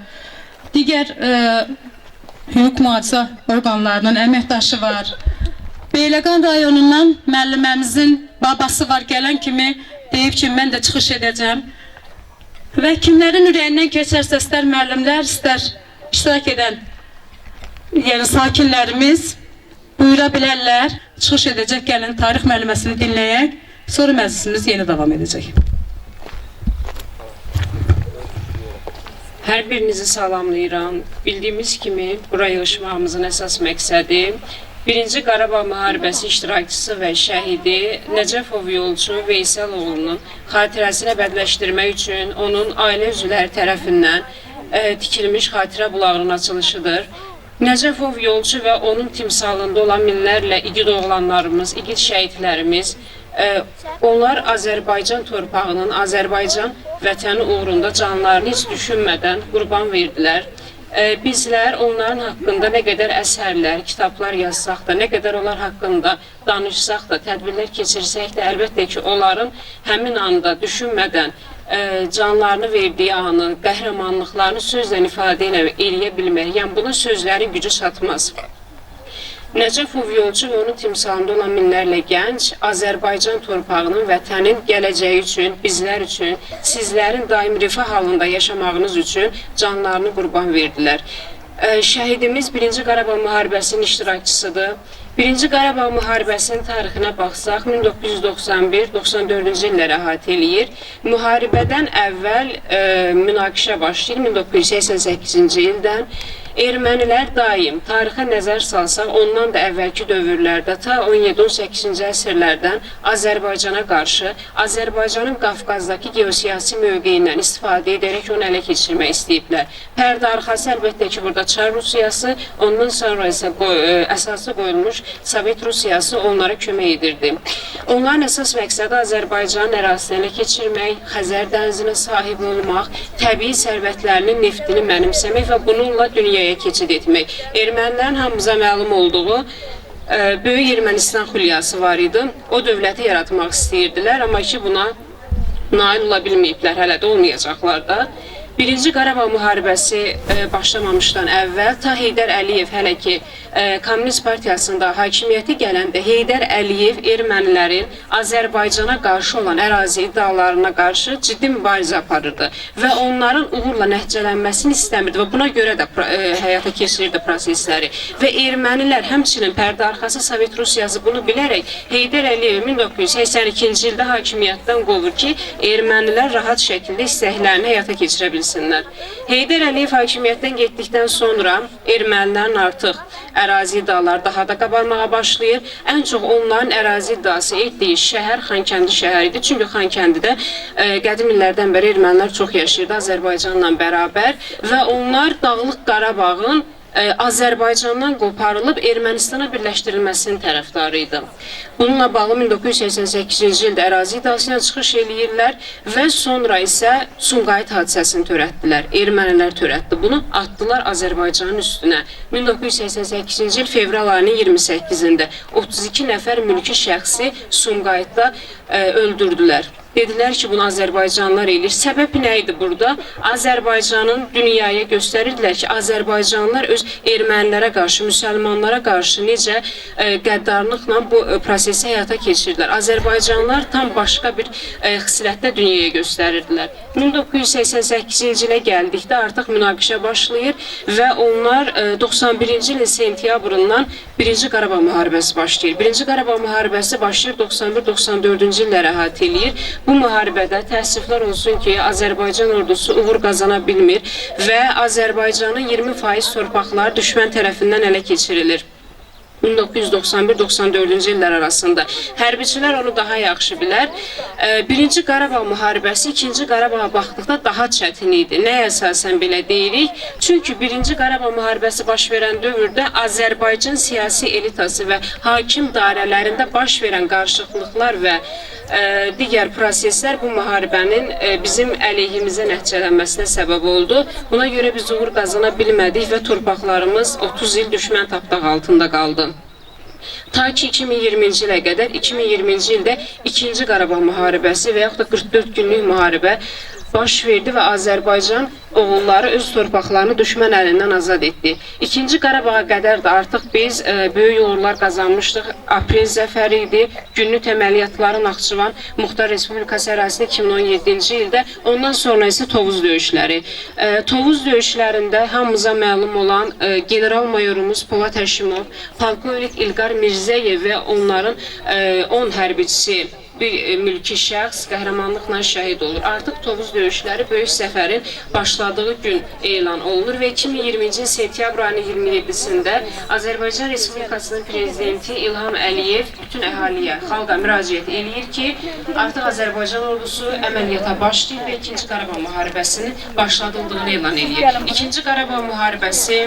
Digər hüquq mühafizə orqanlarının əməkdaşı var. Beyləqan rayonundan müəlliməmizin babası var, gələn kimi deyib ki, mən də çıxış edəcəm. Və kimlərin ürəyindən keçərsə, istər müəllimlər, istər iştirak edən yəni sakinlərimiz buyura bilərlər. Çıxış edəcək, gəlin tarix müəlliməsini dinləyək. Sonra məclisimiz yeni davam edəcək. Hər birinizi salamlayıram. Bildiyimiz kimi, bura yığışmağımızın əsas məqsədi 1-ci Qarabağ müharibəsi iştirakçısı və şəhidi Nəcəfov yolçu Veysel oğlunun xatirəsini əbədləşdirmək üçün onun ailə üzvləri tərəfindən tikilmiş xatirə bulağının açılışıdır. Nəcəfov yolçu və onun timsalında olan minlərlə igid oğlanlarımız, igid şəhidlərimiz, onlar Azərbaycan torpağının, Azərbaycan vətəni uğrunda canlarını heç düşünmədən qurban verdilər. Bizlər onların haqqında nə qədər əsərlər, kitablar yazsaq da, nə qədər onlar haqqında danışsaq da, tədbirlər keçirsək də, əlbəttə ki, onların həmin anda düşünmədən canlarını verdiyi anı, qəhrəmanlıqlarını sözlə ifadə eləyə bilmək, yəni buna sözlərin gücü çatmaz. Nəcəfov yolçu və onun timsalında olan minlərlə gənc Azərbaycan torpağının, vətənin gələcəyi üçün, bizlər üçün, sizlərin daim rifah halında yaşamağınız üçün canlarını qurban verdilər. Şəhidimiz 1-ci Qarabağ müharibəsinin iştirakçısıdır. 1-ci Qarabağ müharibəsinin tarixinə baxsaq, 1991-94-cü illəri əhatə eləyir. Müharibədən əvvəl münaqişə başlayır 1988-ci ildən. Ermənilər daim tarixə nəzər salsaq, ondan da əvvəlki dövrlərdə, ta 17-18-ci əsrlərdən Azərbaycana qarşı, Azərbaycanın Qafqazdakı geosiyasi mövqeyindən istifadə edərək onu ələ keçirmək istəyiblər. Pərdə arxası əlbəttə ki, burada Çar Rusiyası, ondan sonra isə əsası qoyulmuş Sovet Rusiyası onlara kömək edirdi. Onların əsas məqsədi Azərbaycanın ərazisini ələ keçirmək, Xəzər dənizinə sahib olmaq, təbii sərvətlərinin neftini mənimsəmək və bununla dünyaya keçid etmək. Ermənilərin hamımıza məlum olduğu Böyük Ermənistan xülyası var idi. O dövləti yaratmaq istəyirdilər, amma ki buna nail ola bilməyiblər, hələ də olmayacaqlar da. 1-ci Qarabağ müharibəsi başlamamışdan əvvəl ta Heydər Əliyev hələ ki Komünist Partiyasında hakimiyyəti gələndə Heydər Əliyev ermənilərin Azərbaycana qarşı olan ərazi iddialarına qarşı ciddi mübarizə aparırdı və onların uğurla nəticələnməsini istəmirdi və buna görə də həyata keçirirdi prosesləri. Və ermənilər həmçinin pərdə arxası Sovet Rusiyası bunu bilərək Heydər Əliyev 1982-ci ildə hakimiyyətdən qovur ki, ermənilər rahat şəkildə istəklərini həyata keçirə bilsin. Heydər Əliyev hakimiyyətdən getdikdən sonra ermənilərin artıq ərazi iddiaları daha da qabarmağa başlayır. Ən çox onların ərazi iddiası etdiyi şəhər Xankəndi şəhəri idi. Çünki Xankəndidə qədim illərdən bəri ermənilər çox yaşayırdı Azərbaycanla bərabər və onlar Dağlıq Qarabağın Azərbaycandan qoparılıb Ermənistana birləşdirilməsinin tərəfdarı idi. Bununla bağlı 1988-ci ildə ərazi iddiasına çıxış eləyirlər və sonra isə Sumqayıt hadisəsini törətdilər. Ermənilər törətdi. Bunu atdılar Azərbaycanın üstünə. 1988-ci il fevral ayının 28-də 32 nəfər mülki şəxsi Sumqayıtda öldürdülər. Dedilər ki, bunu Azərbaycanlılar eləyir. Səbəb nə idi burada? Azərbaycanın dünyaya göstərirdilər ki, Azərbaycanlılar öz ermənilərə qarşı, müsəlmanlara qarşı necə qəddarlıqla bu prosesi həyata keçirdilər. Azərbaycanlılar tam başqa bir xislətdə dünyaya göstərirdilər. 1988-ci ilə gəldikdə artıq münaqişə başlayır və onlar 91-ci ilin sentyabrından 1-ci Qarabağ müharibəsi başlayır. 1-ci Qarabağ müharibəsi başlayır 91-94-cü illərə əhatə eləyir. Bu müharibədə təəssüflər olsun ki, Azərbaycan ordusu uğur qazana bilmir və Azərbaycanın 20% torpaqları düşmən tərəfindən ələ keçirilir. 1991-94-cü illər arasında. Hərbiçilər onu daha yaxşı bilər. Birinci Qarabağ müharibəsi, ikinci Qarabağa baxdıqda daha çətin idi. Nəyə əsasən belə deyirik? Çünki birinci Qarabağ müharibəsi baş verən dövrdə Azərbaycan siyasi elitası və hakim dairələrində baş verən qarşılıqlar və digər proseslər bu müharibənin bizim əleyhimizə nəticələnməsinə səbəb oldu. Buna görə biz uğur qazana bilmədik və torpaqlarımız 30 il düşmən tapdaq altında qaldı. Ta ki 2020-ci ilə qədər, 2020-ci ildə 2-ci Qarabağ müharibəsi və yaxud da 44 günlük müharibə baş verdi və Azərbaycan oğulları öz torpaqlarını düşmən əlindən azad etdi. 2-ci Qarabağa qədər də artıq biz böyük uğurlar qazanmışdıq. Aprel zəfəri idi, günlük əməliyyatların Naxçıvan Muxtar Respublikası ərazisində 2017-ci ildə, ondan sonra isə Tovuz döyüşləri. Tovuz döyüşlərində hamımıza məlum olan general-mayorumuz Polad Həşimov, polkovnik İlqar Mirzəyev və onların 10 hərbiçisi bir mülki şəxs qəhrəmanlıqla şəhid olur. Artıq Tovuz döyüşləri böyük səfərin başladığı gün elan olunur və 2020-ci sentyabr ayının 27-sində Azərbaycan Respublikasının prezidenti İlham Əliyev bütün əhaliyə, xalqa müraciət eləyir ki, artıq Azərbaycan ordusu əməliyyata başlayır və 2-ci Qarabağ müharibəsinin başladıldığını elan eləyir. 2-ci Qarabağ müharibəsi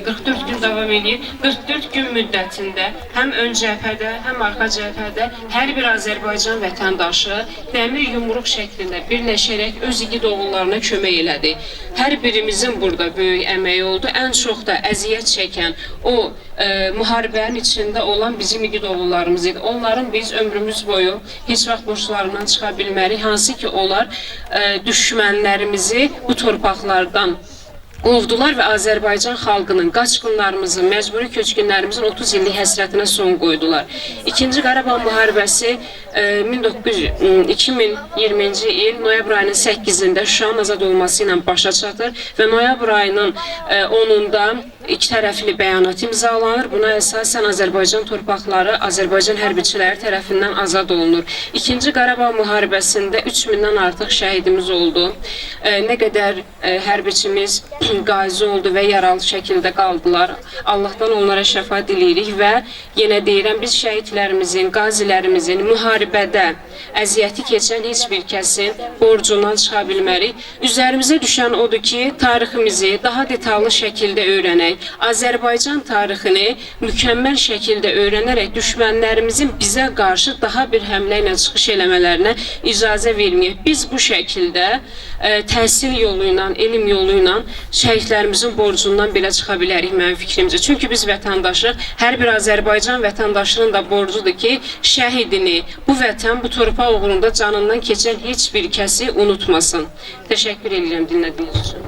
44 gün davam edir. 44 gün müddətində həm ön cəbhədə, həm arxa cəbhədə hər bir Azərbaycan vətəndaşı dəmir yumruq şəklində birləşərək öz igid oğullarına kömək elədi. Hər birimizin burada böyük əməyi oldu. Ən çox da əziyyət çəkən o müharibənin içində olan bizim igid oğullarımız idi. Onların biz ömrümüz boyu heç vaxt borçlarından çıxa bilmərik. Hansı ki onlar düşmənlərimizi bu torpaqlardan qovdular və Azərbaycan xalqının, qaçqınlarımızın, məcburi köçkünlərimizin 30 illik həsrətinə son qoydular. 2-ci Qarabağ müharibəsi 2020-ci il noyabr ayının 8-də Şuşanın azad olması ilə başa çatır və noyabr ayının 10-da iki tərəfli bəyanat imzalanır. Buna əsasən Azərbaycan torpaqları Azərbaycan hərbiçiləri tərəfindən azad olunur. 2-ci Qarabağ müharibəsində 3000-dən artıq şəhidimiz oldu. Nə qədər hərbiçimiz qazi oldu və yaralı şəkildə qaldılar. Allahdan onlara şəfa diləyirik və yenə deyirəm, biz şəhidlərimizin, qazilərimizin müharibədə əziyyəti keçən heç bir kəsin borcundan çıxa bilmərik. Üzərimizə düşən odur ki, tariximizi daha detallı şəkildə öyrənək. Azərbaycan tarixini mükəmməl şəkildə öyrənərək düşmənlərimizin bizə qarşı daha bir həmlə ilə çıxış eləmələrinə icazə verməyək. Biz bu şəkildə təhsil yolu ilə, elm yolu ilə şəhidlərimizin borcundan belə çıxa bilərik mənim fikrimcə. Çünki biz vətəndaşıq, hər bir Azərbaycan vətəndaşının da borcudur ki, şəhidini, bu vətən, bu torpaq uğrunda canından keçən heç bir kəsi unutmasın. Təşəkkür edirəm dinlədiyiniz üçün.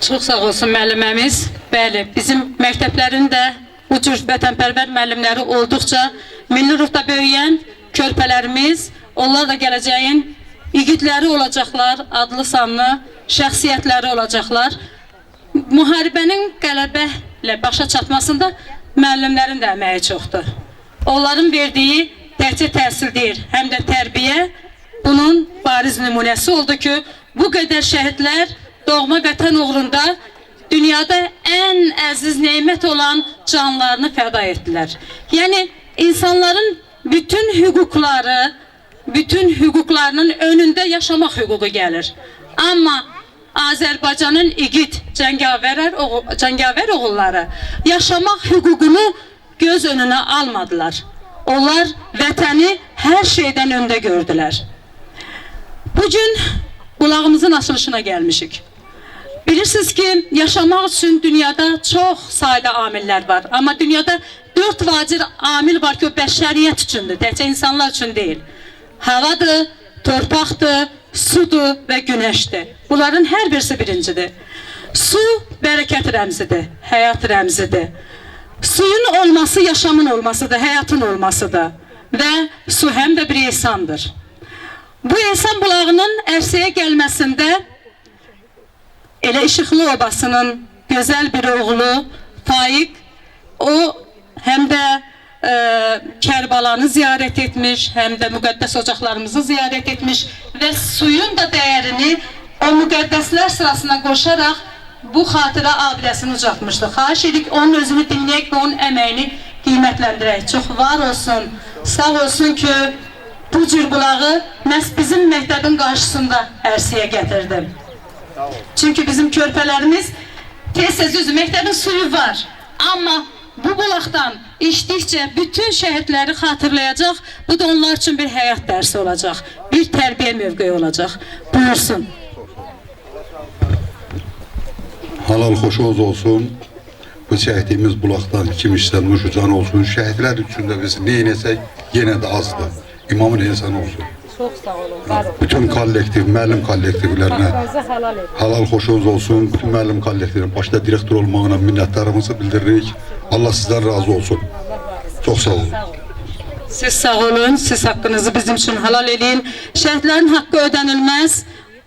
Çox sağ olsun müəlliməmiz. Bəli, bizim məktəblərin də bu cür vətənpərvər müəllimləri olduqca milli ruhda böyüyən körpələrimiz, onlar da gələcəyin igidləri olacaqlar, adlı sanlı şəxsiyyətləri olacaqlar. Müharibənin qələbə ilə başa çatmasında müəllimlərin də əməyi çoxdur. Onların verdiyi təkcə təhsil deyil, həm də tərbiyə bunun bariz nümunəsi oldu ki, bu qədər şəhidlər doğma vətən uğrunda dünyada ən əziz nemət olan canlarını fəda etdilər. Yəni, insanların bütün hüquqlarının önündə yaşamaq hüququ gəlir. Amma Azərbaycanın igid cəngavər oğulları yaşamaq hüququnu göz önünə almadılar. Onlar vətəni hər şeydən öndə gördülər. Bugün bulağımızın açılışına gəlmişik. Bilirsiniz ki, yaşamaq üçün dünyada çox sayda amillər var. Amma dünyada 4 vacib amil var ki, o bəşəriyyət üçündür, təkcə insanlar üçün deyil. Havadır, torpaqdır, sudur və günəşdir. Bunların hər birisi birincidir. Su bərəkət rəmzidir, həyat rəmzidir. Suyun olması yaşamın olmasıdır, həyatın olmasıdır. Və su həm də bir ehsandır. Bu ehsan bulağının ərsəyə gəlməsində elə İşıqlı obasının gözəl bir oğlu Faiq, o həm də Kərbalanı ziyarət etmiş, həm də müqəddəs ocaqlarımızı ziyarət etmiş və suyun da dəyərini o müqəddəslər sırasına qoşaraq bu xatirə abidəsini ucaltmışdı. Xahiş edik onun özünü dinləyək və onun əməyini qiymətləndirək. Çox var olsun, sağ olsun ki, bu cür bulağı məhz bizim məktəbin qarşısında ərsəyə gətirdim. Çünki bizim körpələrimiz tez-tez üzü, məktəbin suyu var. Amma bu bulaqdan içdikcə bütün şəhidləri xatırlayacaq. Bu da onlar üçün bir həyat dərsi olacaq. Bir tərbiyə mövqeyi olacaq. Buyursun. Halal xoşunuz olsun. Bu çəkdiyimiz bulaqdan kim işlənmiş ucan olsun. Şəhidlər üçün də biz neynəsək yenə də azdır. İmamın insanı olsun. Çox sağ olun. Bütün kollektiv, müəllim kollektivlərinə halal xoşunuz olsun. Bütün müəllim kollektivlərinə başda direktor olmağına minnətdarımızı bildiririk. Allah sizdən razı olsun. Çox sağ olun. Siz sağ olun, siz haqqınızı bizim üçün halal edin. Şəhidlərin haqqı ödənilməz.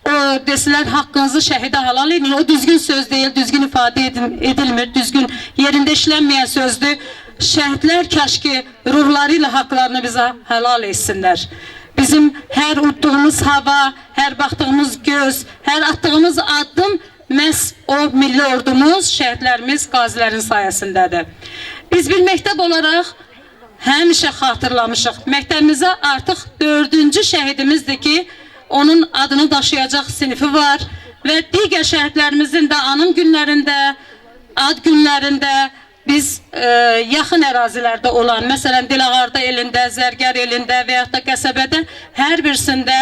O desilər haqqınızı şəhidə halal edin. O düzgün söz deyil, düzgün ifadə edilmir, düzgün yerində işlənməyən sözdür. Şəhidlər kəşki ruhları ilə haqlarını bizə halal etsinlər. Bizim hər udduğumuz hava, hər baxdığımız göz, hər attığımız addım məhz o milli ordumuz, şəhidlərimiz, qazilərin sayəsindədir. Biz bir məktəb olaraq həmişə xatırlamışıq. Məktəbimizə artıq 4-cü şəhidimizdir ki, onun adını daşıyacaq sinifi var və digər şəhidlərimizin də anım günlərində, ad günlərində biz yaxın ərazilərdə olan, məsələn Dilağarda elində, Zərgər elində və yaxud da qəsəbədə hər birisində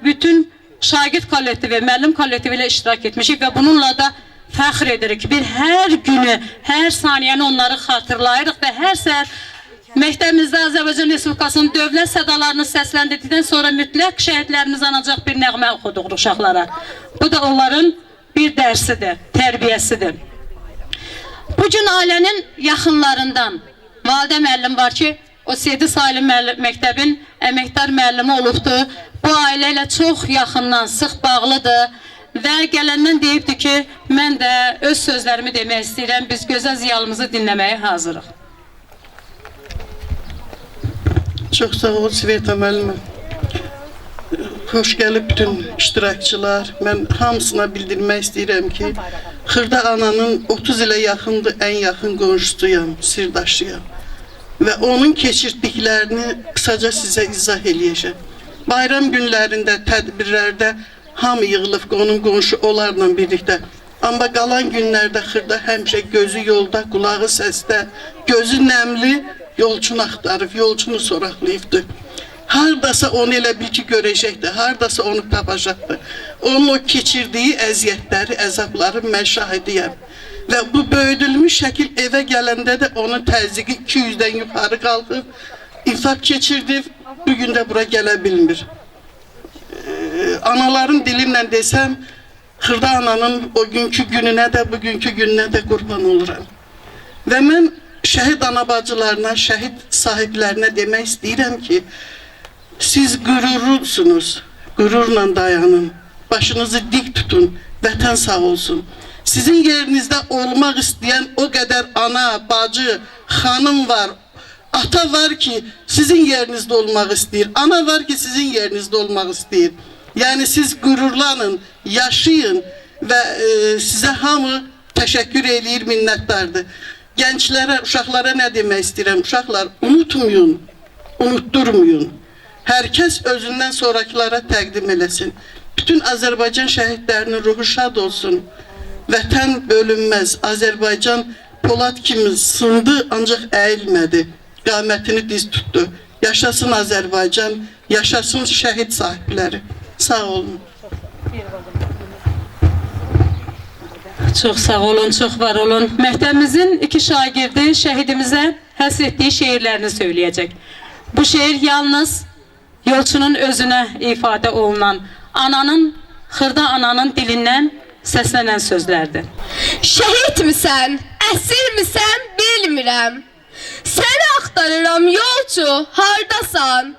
bütün şagird kollektivi, müəllim kollektivi ilə iştirak etmişik və bununla da fəxr edirik. Bir hər günü, hər saniyəni onları xatırlayırıq və hər səhər məktəbimizdə Azərbaycan Respublikasının dövlət sədalarını səsləndirdikdən sonra mütləq şəhidlərimiz anacaq bir nəğmə oxuduq uşaqlara. Bu da onların bir dərsidir, tərbiyəsidir. Bugün ailənin yaxınlarından Validə müəllim var ki, o Seydi Salim məktəbin əməkdar müəllimi olubdur. Bu ailə ilə çox yaxından, sıx bağlıdır və gələndən deyibdir ki, mən də öz sözlərimi demək istəyirəm, biz gözəl ziyalımızı dinləməyə hazırıq. Çox sağ ol Sveta müəllimə. Xoş gəlib bütün iştirakçılar. Mən hamısına bildirmək istəyirəm ki, Xırda ananın 30 ilə yaxındır, ən yaxın qonşusuyam, sirdaşıyam. Və onun keçirdiklərini qısaca sizə izah eləyəcəm. Bayram günlərində, tədbirlərdə hamı yığılıb onun qonşu onlarla birlikdə. Amma qalan günlərdə Xırda həmişə gözü yolda, qulağı səsdə, gözü nəmli, yolçunu axtarıb, yolçunu soraqlayıbdır. Hardasa onu elə bil ki görəcəkdir, hardasa onu tapacaqdır. Onun o keçirdiyi əziyyətləri, əzabları mən şahidiyəm. Və bu böyüdülmüş şəkil evə gələndə də onun təzyiqi 200-dən yuxarı qalxıb, infarkt keçirdi, bugün də bura gələ bilmir. Anaların dilinlə desəm, Xırda ananın o günkü gününə də, bugünkü gününə də qurban oluram. Və mən şəhid anabacılarına, şəhid sahiblərinə demək istəyirəm ki, siz qürurlusunuz, qürurla dayanın, başınızı dik tutun, vətən sağ olsun. Sizin yerinizdə olmaq istəyən o qədər ana, bacı, xanım var, ata var ki, sizin yerinizdə olmaq istəyir, ana var ki, sizin yerinizdə olmaq istəyir. Yəni siz qürurlanın, yaşayın və sizə hamı təşəkkür eləyir, minnətdardır. Gənclərə, uşaqlara nə demək istəyirəm? Uşaqlar, unutmayın, unutturmayın. Hər kəs özündən sonrakılara təqdim eləsin. Bütün Azərbaycan şəhidlərinin ruhu şad olsun. Vətən bölünməz. Azərbaycan Polad kimi sındı, ancaq əyilmədi. Qamətini diz tutdu. Yaşasın Azərbaycan, yaşasın şəhid sahibləri. Sağ olun. Çox sağ olun, çox var olun. Məktəbimizin 2 şagirdi şəhidimizə həsr etdiyi şeirlərini söyləyəcək. Bu şeir yalnız yolçunun özünə ifadə olunan, xırda ananın dilindən səslənən sözlərdir. Şəhid misən, əsir misən, bilmirəm. Səni axtarıram yolçu, hardasan?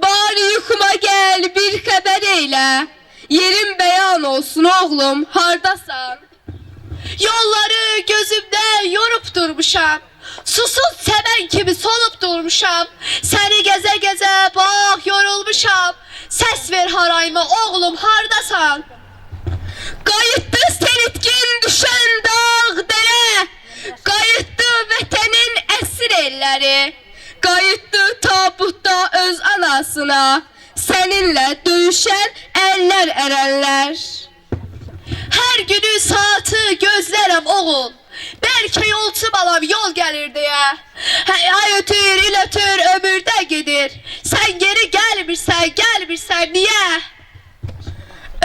Bari yuxuma gəl, bir xəbər eylə. Yerin bəyan olsun oğlum, hardasan? Yolları gözümdə yorub durmuşam. Susuz səmən kimi solub durmuşam. Səni gəzə-gəzə bax yorulmuşam. Səs ver harayma oğlum, hardasan? Qayıtdı selitkin düşən dağ dərə. Qayıtdı vətənin əsir elləri. Qayıtdı tabutda öz anasına. Səninlə döyüşən əllər ərənlər. Hər günü saatı gözlərəm oğul. Bəlkə yolçu balam yol gəlir deyə. Ay ötür, il ötür, ömürdə gedir. Sən geri gəlmirsən, niyə?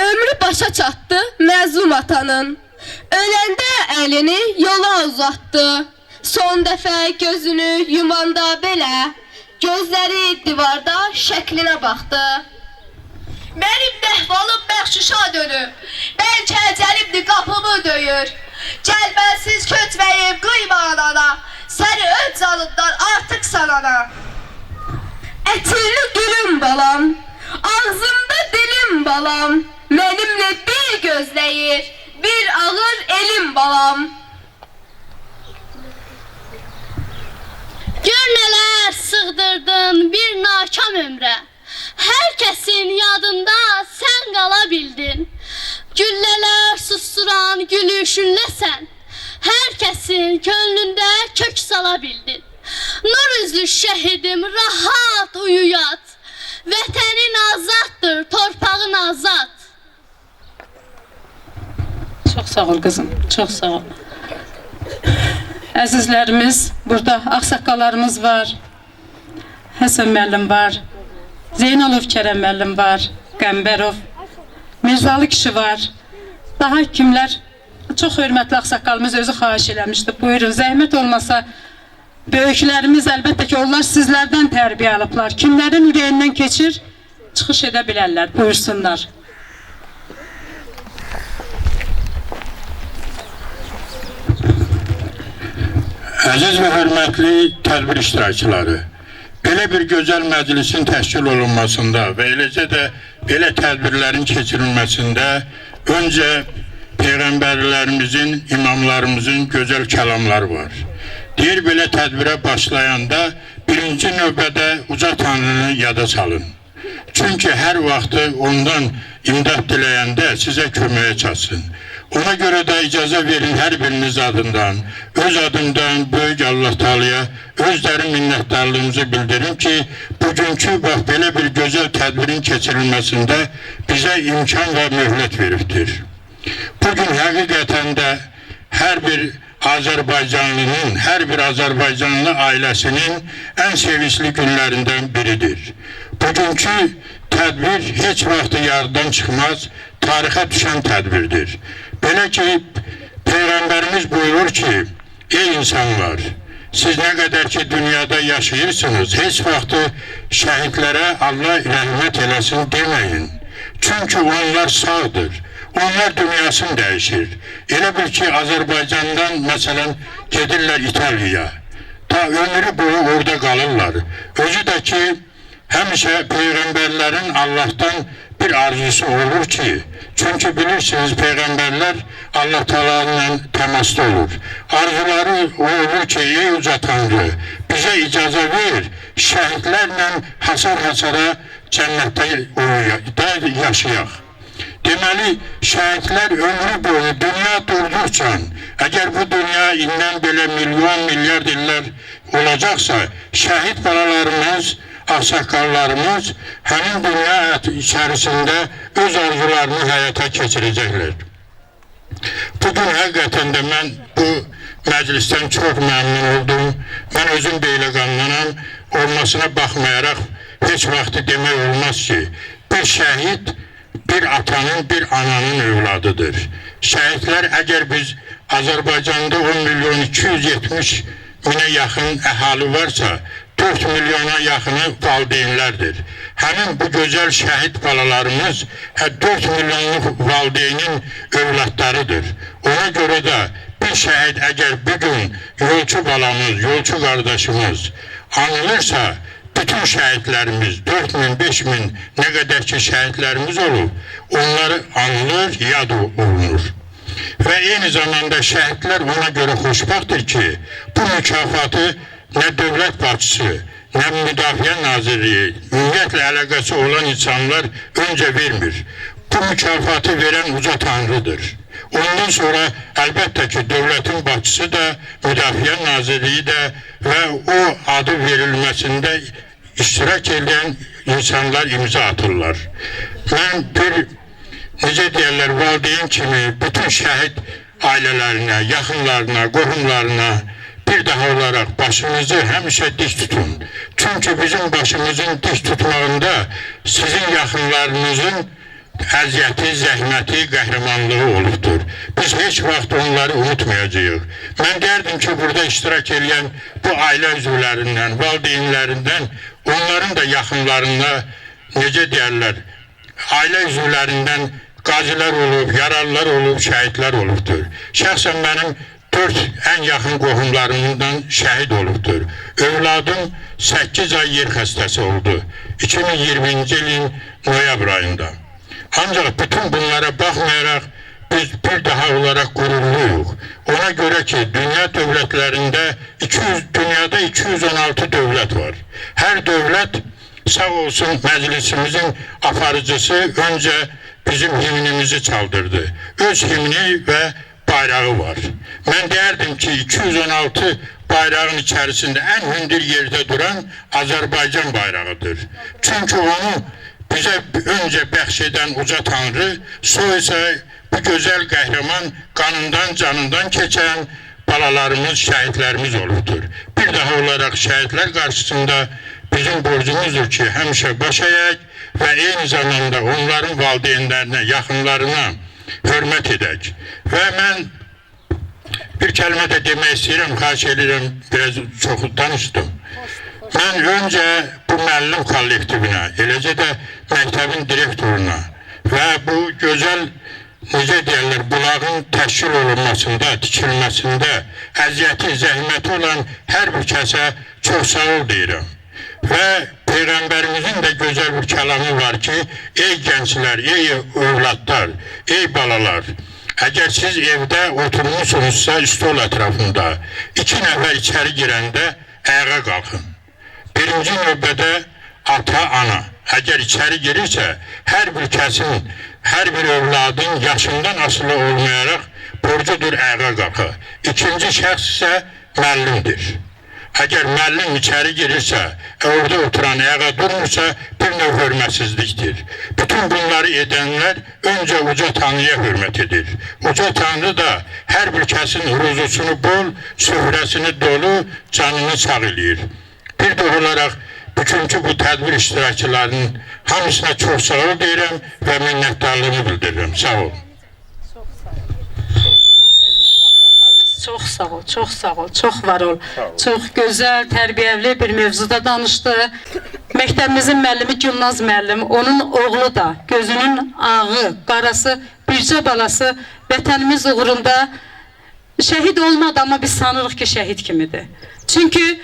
Ömrü başa çatdı məzlum atanın. Öləndə əlini yola uzatdı. Son dəfə gözünü yumanda belə. Gözləri divarda şəklinə baxdı. Mənim nəhvalım məxşuşa dönüb. Bəlkə əcəlimdir qapımı döyür. Gəlmənsiz kötvəyim qıyma anana. Səni öz canından artıq sanana. Ətirli gülüm balam, ağzımda dilim balam. Mənimlə bir gözləyir, bir ağır elim balam. Gör nələr sığdırdın bir nakam ömrə. Hər kəsin yadında sən qala bildin. Güllələr susturan gülüşünlə sən hər kəsin könlündə kök sala bildin. Nur üzlü şəhidim rahat uyu yat. Vətənin azaddır, torpağın azad. Çox sağ ol qızım, çox sağ ol. Əzizlərimiz, burada ağsaqqallarımız var. Həsən müəllim var. Zeynalov Kərəm müəllim var. Qəmbərov. Mirzalı kişi var. Daha kimlər? Çox hörmətli ağsaqqalımız özü xahiş eləmişdi. Buyurun, zəhmət olmasa böyüklərimiz əlbəttə ki, onlar sizlərdən tərbiyə alıblar. Kimlərin ürəyindən keçir, çıxış edə bilərlər. Buyursunlar. Əziz və hörmətli tədbir iştirakçıları, belə bir gözəl məclisin təşkil olunmasında və eləcə də belə tədbirlərin keçirilməsində öncə Peyğəmbərlərimizin, imamlarımızın gözəl kəlamları var. Deyir, belə tədbirə başlayanda birinci növbədə uca Tanrını yada salın. Çünki hər vaxtı ondan imdad diləyəndə sizə köməyə çatsın. Ona görə də icazə verin hər biriniz adından, öz adımdan böyük Allah Teala'ya öz dərin minnətdarlığımızı bildirim ki, bugünkü bax belə bir gözəl tədbirin keçirilməsində bizə imkan və möhlət veribdir. Bugün həqiqətən də hər bir Azərbaycanlının, hər bir Azərbaycanlı ailəsinin ən sevinçli günlərindən biridir. Bugünkü tədbir heç vaxt yarıdan çıxmaz, tarixə düşən tədbirdir. Belə ki, Peyğəmbərimiz buyurur ki, ey insanlar, siz nə qədər ki dünyada yaşayırsınız, heç vaxtı şəhidlərə Allah rəhmət eləsin deməyin. Çünki onlar sağdır, onlar dünyasını dəyişir. Elə bil ki, Azərbaycandan, məsələn, gedirlər İtaliyaya, ta ömrü boyu orada qalırlar. Özü də ki, həmişə Peyğəmbərlərin Allahdan bir arzusu olur ki, çünkü bilirsiniz Peyğəmbərlər Allah Teala'yla təmasda olur. Arzuları olur ki, ey uca Tanrı, bizə icazə ver, şəhidlərlə hasar-hasara cənnətdə yaşayaq. Deməli, şəhidlər ömrü boyu dünya durduqca, əgər bu dünya indən belə milyon, milyard illər olacaqsa, şəhid balalarımız ağsaqqallarımız həmin dünya içərisində öz arzularını həyata keçirəcəklər. Bugün həqiqətən də mən bu məclisdən çox məmnun oldum. Mən özüm belə qanlanan olmasına baxmayaraq heç vaxtı demək olmaz ki, bir şəhid bir atanın, bir ananın övladıdır. Şəhidlər əgər biz Azərbaycanda 10 milyon 270 minə yaxın əhali varsa, 4 milyona yaxını valideynlərdir. Həmin bu gözəl şəhid balalarımız 4 milyonluq valideynin övladlarıdır. Ona görə də bir şəhid əgər bugün yolçu balamız, yolçu qardaşımız anılırsa, bütün şəhidlərimiz, 4 min, 5 min nə qədər ki şəhidlərimiz olub, onları anılır, yad olunur. Və eyni zamanda şəhidlər ona görə xoşbəxtdir ki, bu mükafatı nə dövlət başçısı, nə Müdafiə Nazirliyi, ümumiyyətlə əlaqəsi olan insanlar öncə vermir. Bu mükafatı verən uca Tanrıdır. Ondan sonra əlbəttə ki, dövlətin başçısı da, Müdafiə Nazirliyi də və o adı verilməsində iştirak edən insanlar imza atırlar. Mən bir, necə deyərlər, valideyn kimi bütün şəhid ailələrinə, yaxınlarına, qohumlarına bir daha olaraq başınızı həmişə dik tutun. Çünki bizim başımızın dik tutmağında sizin yaxınlarınızın əziyyəti, zəhməti, qəhrəmanlığı olubdur. Biz heç vaxt onları unutmayacağıq. Mən deyərdim ki, burada iştirak edən bu ailə üzvlərindən, valideynlərindən, onların da yaxınlarına, necə deyərlər, ailə üzvlərindən qazilər olub, yaralılar olub, şəhidlər olubdur. Şəxsən mənim 4 ən yaxın qohumlarımdan şəhid olubdur. Övladım 8 ay yer xəstəsi oldu. 2020-ci ilin noyabr ayında. Ancaq bütün bunlara baxmayaraq biz bir daha olaraq qürurluyuq. Ona görə ki, dünya dövlətlərində dünyada 216 dövlət var. Hər dövlət sağ olsun məclisimizin aparıcısı öncə bizim himnimizi çaldırdı. Öz himni və bayrağı var. Mən deyərdim ki, 216 bayrağın içərisində ən hündür yerdə duran Azərbaycan bayrağıdır. Çünki onu bizə öncə bəxş edən uca Tanrı, sonra isə bu gözəl qəhrəman qanından, canından keçən balalarımız, şəhidlərimiz olubdur. Bir daha olaraq şəhidlər qarşısında bizim borcumuzdur ki, həmişə baş əyək və eyni zamanda onların valideynlərinə, yaxınlarına hörmət edək. Və mən bir kəlmə də demək istəyirəm, xahiş edirəm, biraz çox danışdım. Mən öncə bu müəllim kollektivinə, eləcə də məktəbin direktoruna və bu gözəl, necə deyərlər, bulağın təşkil olunmasında, tikilməsində əziyyəti, zəhməti olan hər bir kəsə çox sağ ol deyirəm. Və Peyğəmbərimizin də gözəl bir kəlamı var ki, ey gənclər, ey övladlar, ey balalar, əgər siz evdə oturmuşsunuzsa stol ətrafında 2 nəfər içəri girəndə ayağa qalxın. Birinci növbədə ata, ana, əgər içəri girirsə, hər bir kəsin, hər bir övladın yaşından asılı olmayaraq borcudur ayağa qalxa. İkinci şəxs isə müəllimdir. Əgər müəllim içəri girirsə, orada oturan ayağa durmursa, bir növ hörmətsizlikdir. Bütün bunları edənlər öncə uca Tanrıya hörmət edir. Uca Tanrı da hər bir kəsin ruzusunu bol, süfrəsini dolu, canını sağ eləyir. Bir də olaraq bugünkü bu tədbir iştirakçılarının hamısına çox sağ ol deyirəm və minnətdarlığımı bildirirəm. Sağ olun. Çox sağ ol, çox sağ ol, çox var ol. Çox gözəl, tərbiyəli bir mövzuda danışdı. Məktəbimizin müəllimi Gülnaz müəllim, onun oğlu da, gözünün ağı, qarası, bircə balası vətənimiz uğrunda şəhid olmadı, amma biz sanırıq ki, şəhid kimidir. Çünki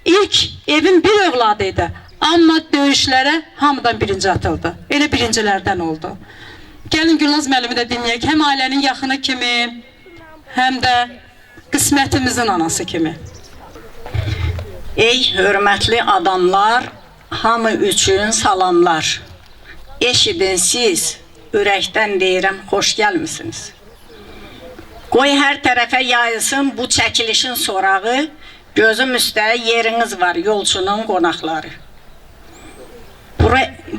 ilk evin bir övladı idi, amma döyüşlərə hamıdan birinci atıldı. Elə birincilərdən oldu. Gəlin Gülnaz müəllimi də dinləyək, həm ailənin yaxını kimi, həm də qismətimizin anası kimi. Ey hörmətli adamlar, hamı üçün salamlar. Eşidin siz, ürəkdən deyirəm, xoş gəlmisiniz. Qoy hər tərəfə yayılsın bu çəkilişin sorağı, gözüm üstə yeriniz var yolçunun qonaqları.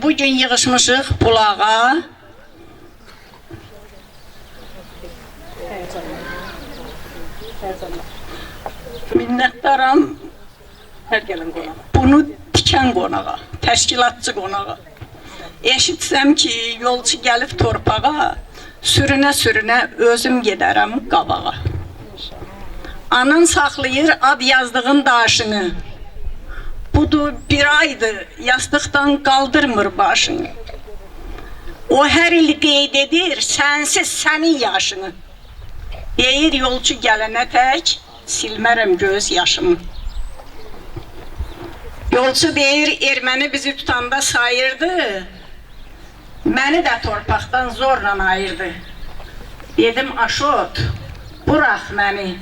Bugün yığışmışıq bulağa. Minnətdaram hər gələn qonağa. Bunu tikən qonağa, təşkilatçı qonağa. Eşitsəm ki, yolçu gəlib torpağa, sürünə-sürünə özüm gedərəm qabağa. Anan saxlayır ad yazdığın daşını. Budur bir aydır, yastıqdan qaldırmır başını. O hər il qeyd edir, sənsiz sənin yaşını. Deyir yolçu gələnə tək, silmərəm göz yaşımı. Yolçu deyir, erməni bizi tutanda sayırdı, məni də torpaqdan zorla ayırdı. Dedim, Aşot, bırax məni,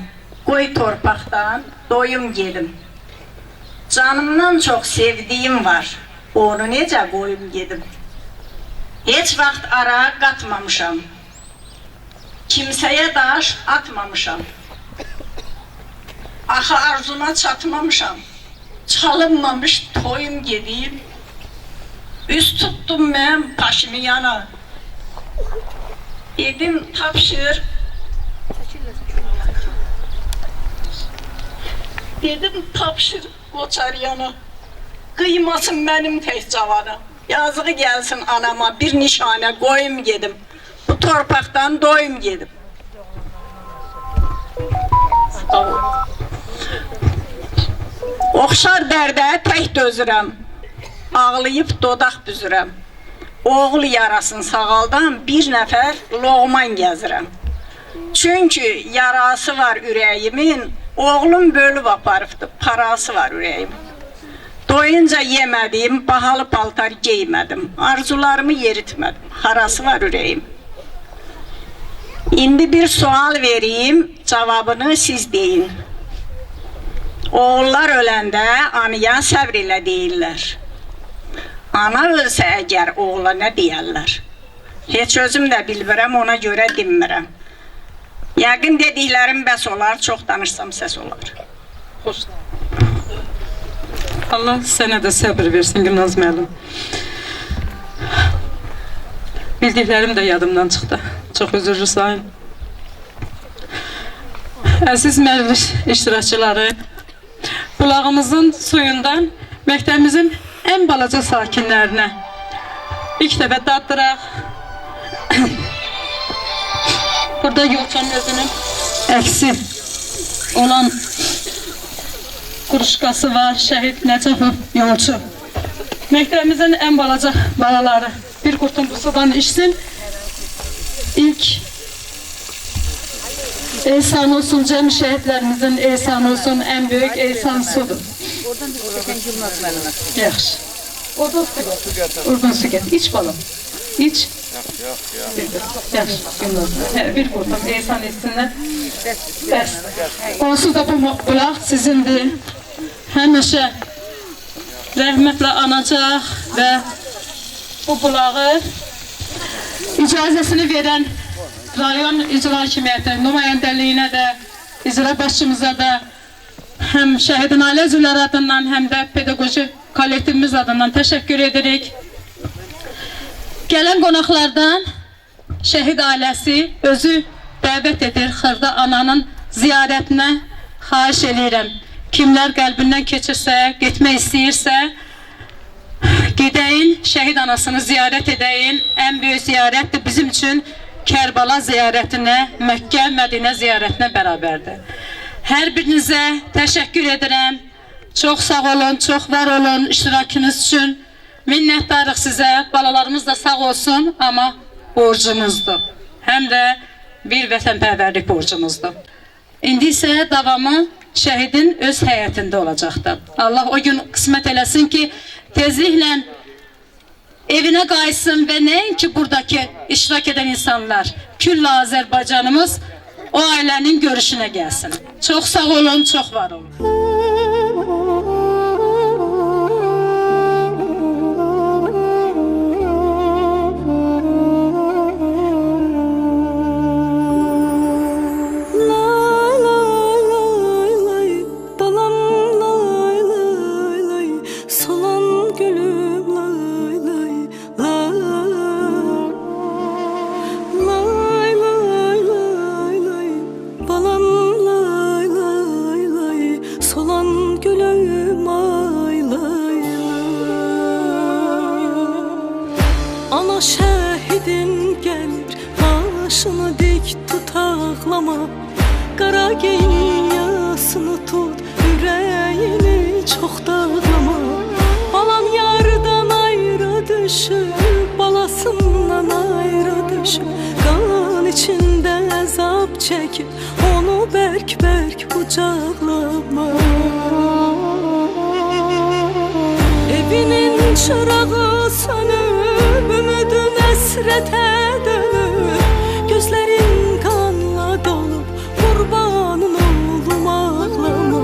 qoy torpaqdan, doyum gedim. Canımdan çox sevdiyim var, onu necə qoyum gedim. Heç vaxt ara qatmamışam, kimsəyə daş atmamışam. Axı arzuma çatmamışam, çalınmamış toyum gedib. Üst tuttum mən başımı yana. Dedim tapşır. Dedim tapşır qoçar yana. Qıymasın mənim tək cavana. Yazığı gəlsin anama bir nişanə qoyum gedim. Bu torpaqdan doyum gedim. Oxşar dərdə tək dözürəm. Ağlayıb dodaq büzürəm. Oğul yarasını sağaldan bir nəfər loğman gəzirəm. Çünki yarası var ürəyimin, oğlum bölüb aparıbdı, parası var ürəyim. Doyunca yemədiyim, bahalı paltar geymədim, arzularımı yeritmədim, harası var ürəyim. İndi bir sual vereyim, cavabını siz deyin. Oğullar öləndə anıya səbr ilə deyirlər. Ana ölsə əgər oğula nə deyərlər? Heç özüm də bilmirəm, ona görə dinmirəm. Yəqin dediklərim bəs olar, çox danışsam səs olar. Xoş. Allah sənə də səbir versin Gülnaz müəllim. Bildiklərim də yadımdan çıxdı. Çox üzürlü sayın. Əziz məclis iştirakçıları, bulağımızın suyundan məktəbimizin ən balaca sakinlərinə ilk dəfə daddıraq. Burada Yolçanın özünün əksi olan quruşqası var, şəhid Nəcəfov Yolçu. Məktəbimizin ən balaca balaları bir qurtum bu sudan içsin. İlk ehsan olsun, cəm şəhidlərimizin ehsan olsun, ən böyük ehsan sudur. Oradan da çəkən Gülnaz müəllimə. Yaxşı. Oradan su gətir. Oradan su gətir. İç balam. İç. Yaxşı, Gülnaz. Bir qurtum ehsan etsinlər. Bəs. Onsuz da bu bulaq sizindir. Həmişə rəhmətlə anacaq və bu bulağı icazəsini verən rayon icra hakimiyyəti nümayəndəliyinə də, icra başçımıza da, həm şəhidin ailə üzvləri adından, həm də pedaqoji kollektivimiz adından təşəkkür edirik. Gələn qonaqlardan şəhid ailəsi özü dəvət edir Xırda ananın ziyarətinə xahiş edirəm. Kimlər qəlbindən keçirsə, getmək istəyirsə, gedəyin, şəhid anasını ziyarət edəyin. Ən böyük ziyarətdir bizim üçün Kərbala ziyarətinə, Məkkə, Mədinə ziyarətinə bərabərdir. Hər birinizə təşəkkür edirəm. Çox sağ olun, çox var olun iştirakınız üçün. Minnətdarıq sizə, balalarımız da sağ olsun, amma borcumuzdur. Həm də bir vətənpərvərlik borcumuzdur. İndi isə davamı şəhidin öz həyətində olacaqdır. Allah o gün qismət eləsin ki, tezliklə evinə qayıtsın və nəinki buradakı iştirak edən insanlar, küll Azərbaycanımız o ailənin görüşünə gəlsin. Çox sağ olun, çox var olun. Solan gülüm lay ağlama. Qara giyin yasını tut, ürəyini çox dağlama. Balam yardan ayrı düşüb, balasından ayrı düşüb, qan içində əzab çəkib, onu bərk-bərk qucaqlama. Evinin çırağı sönüb, ümidin əsrətə dönüb, gözlərin qanla dolub, qurbanın olum ağlama.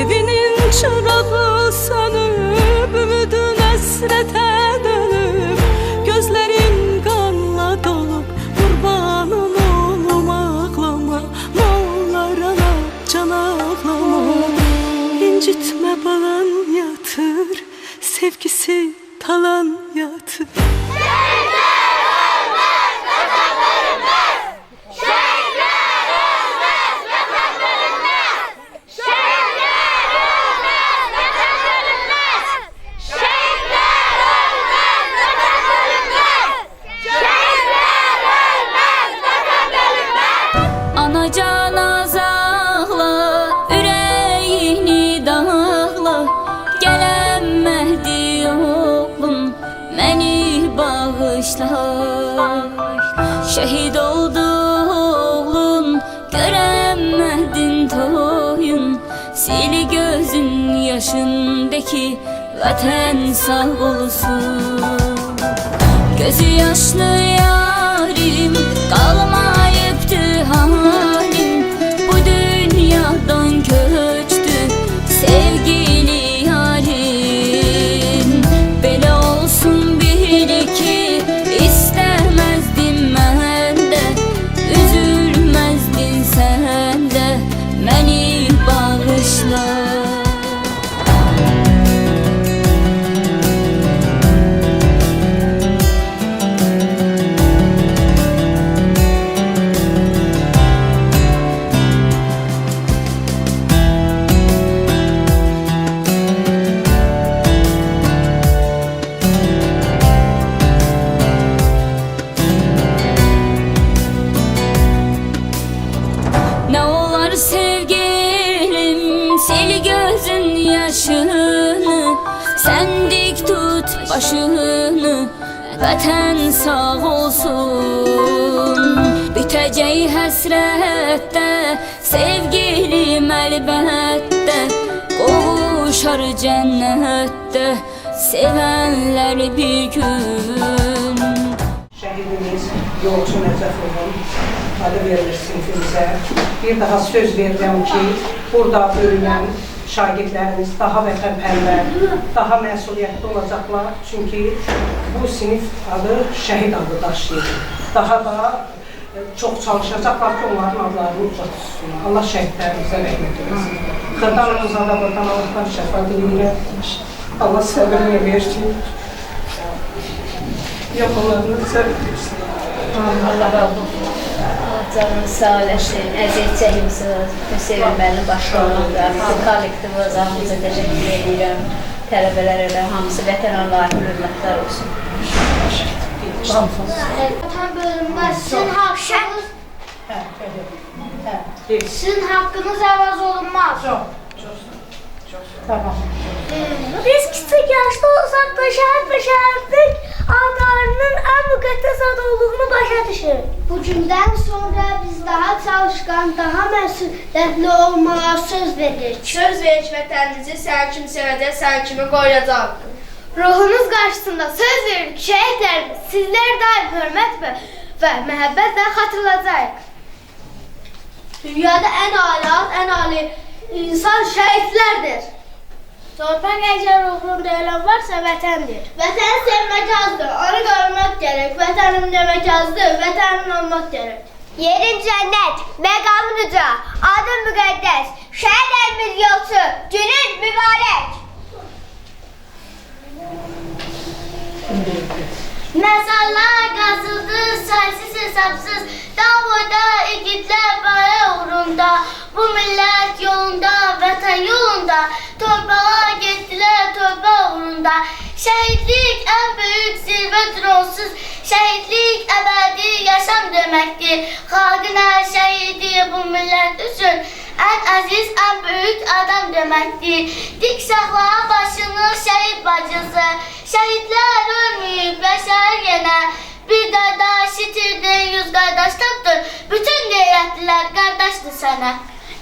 Evinin çırağı sönüb, ümidin əsrətə dönüb, gözlərin qanla dolub, qurbanın olum ağlama. Nollar ana can ağlama. İncitmə balan yatır, sevgisi talan yatır. Anacan azaqla, ürəyini dağla, gələn Məhdi oğlum, məni bağışla. Şəhid oldu oğlum, görən Məhdin toyun, sil gözün yaşındaki vətən sağ olsun. Gözü yaşlı yarim, qalmayıbdı halim, bu dünyadan köçtü sevgili yarim. Belə olsun bil ki, istəməzdim mən də, üzülməzdin sən də, məni bağışla. Ne olar sevgilim, sil gözün yaşını, sen dik tut başını, vətən sağ olsun. Bitəcək həsrətdə, sevgilim əlbəttə, qovuşar cənnətdə, sevənlər bir gün. Şəhidimiz Yolçu Nəcəfovun adı verilir sinfimizə. Bir daha söz verirəm ki, burada bölünən şagirdlərimiz daha vətənpərvər, daha məsuliyyətli olacaqlar. Çünki bu sinif adı şəhid adı daşıyır. Daha da çox çalışacaqlar ki, onların adlarını ucatılsın. Allah şəhidlərimizə rəhmət eləsin. Xırdanımıza da buradan Allahdan şəfa diləyirəm. Allah səbrini versin. Yaxınlarını səbir versin. Allah razı olsun. Allah canını sağ eləsin. Əziyyət çəkimsiniz. Bütün sevinməli başlarında, bütün kollektivimiz hamımıza təşəkkür edirəm. Tələbələrə də hamısı vətən Allah'a hürmətlər olsun. Vətən bölünməz. Sizin haqqınız əvəz olunmaz. Biz kiçik yaşda olsak da şəhid adlarının en müqəddəs adı olduğunu başa düşürük. Bugündən sonra biz daha çalışkan, daha məsuliyyətli olmağa söz veririk. Söz veririk vətənimizi sən kimi sevəcək, sən kimi qoruyacaq. Ruhumuz qarşısında söz veririk ki, şəhidlərimiz sizlər daim hörmət və məhəbbətlə xatırlayacaq. Dünyada en ali insan şəhidlərdir. Torpaq əgər ruhunda ölən varsa vətəndir. Vətəni sevmək azdır, onu görmək gerek. Vətənim demək azdır, vətənim olmaq gerek. Yerin cennet, məqamın uca, adın müqəddəs, şəhid elmiz yolçu, günün mübarək. Mezarlar qazıldı, saysız hesapsız, Davada igidlər bara uğrunda, bu millət yolunda, vətən yolunda, torpağa getdilər torpaq uğrunda. Şəhidlik ən böyük zirvədir onsuz, Şəhidlik əbədi yaşam deməkdir. Xalqın hər şəhidi bu millət üçün ən əziz, ən böyük adam deməkdir. Dik saxla başını şəhid bacısı, şəhidlər ölməyib, yaşayır yenə. Bir qardaş itirdin, 100 qardaş tapdın, bütün qeyrətlilər qardaşdır sənə.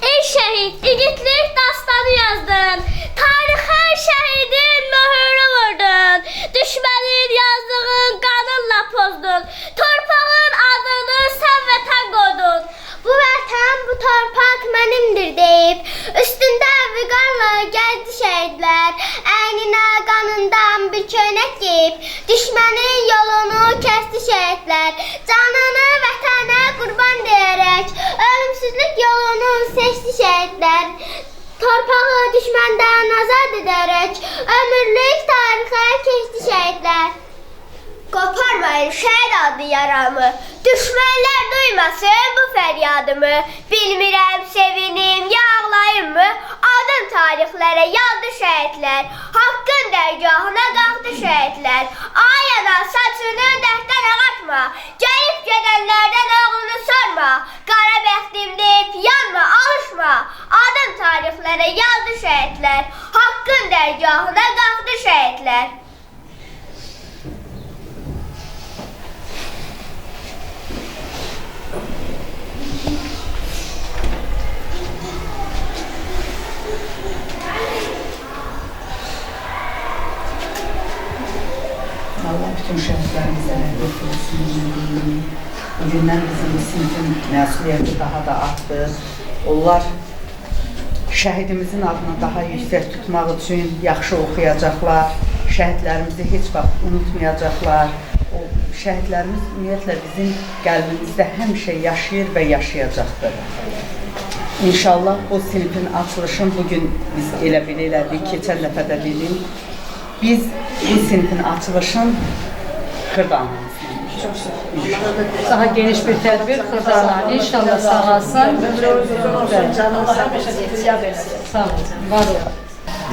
Ey şəhid, igidlik dastanı yazdın, tarixə şəhidin möhürü vurdun, düşmənin yazdığın qanınla pozdun, torpağın adını sən vətən qoydun. Bu vətən, bu torpaq mənimdir deyib, üstündə vüqarla gəldi şəhidlər, əyninə qanından bir köynək geyib, düşmənin yolunu kəsdi şəhidlər, canını vətənə qurban deyərək, ölümsüzlük yolunu seçdi şəhidlər, torpağı düşməndən azad edərək, ömürlük tarixə keçdi şəhidlər. Qoparmayın şəhid adı yaramı, düşmənlər duymasın bu fəryadımı. Bilmirəm sevinim, ya ağlayım mı, adım tarixlərə yazdı şəhidlər, haqqın dərgahına qalxdı şəhidlər. Ay ana saçını dərddən ağartma, gəlib gedənlərdən oğlunu sorma, qara bəxtim deyib yanma, alışma, adım tarixlərə yazdı şəhidlər, haqqın dərgahına qalxdı şəhidlər. Allah bütün şəhidlərimizə rəhmət etsin. Bugündən bizim sinifin məsuliyyəti daha da artdı. Onlar şəhidimizin adını daha yüksək tutmaq üçün yaxşı oxuyacaqlar. Şəhidlərimizi heç vaxt unutmayacaqlar. O şəhidlərimiz ümumiyyətlə bizim qəlbimizdə həmişə yaşayır və yaşayacaqdır. İnşallah bu sinifin açılışını bugün biz elə belə elədik, keçən dəfə də dedim. Biz bu sinifin açılışını Xırdanımızla. Daha geniş bir tədbir Xırdanlar. İnşallah sağlasın. Sağ olun. Var olun.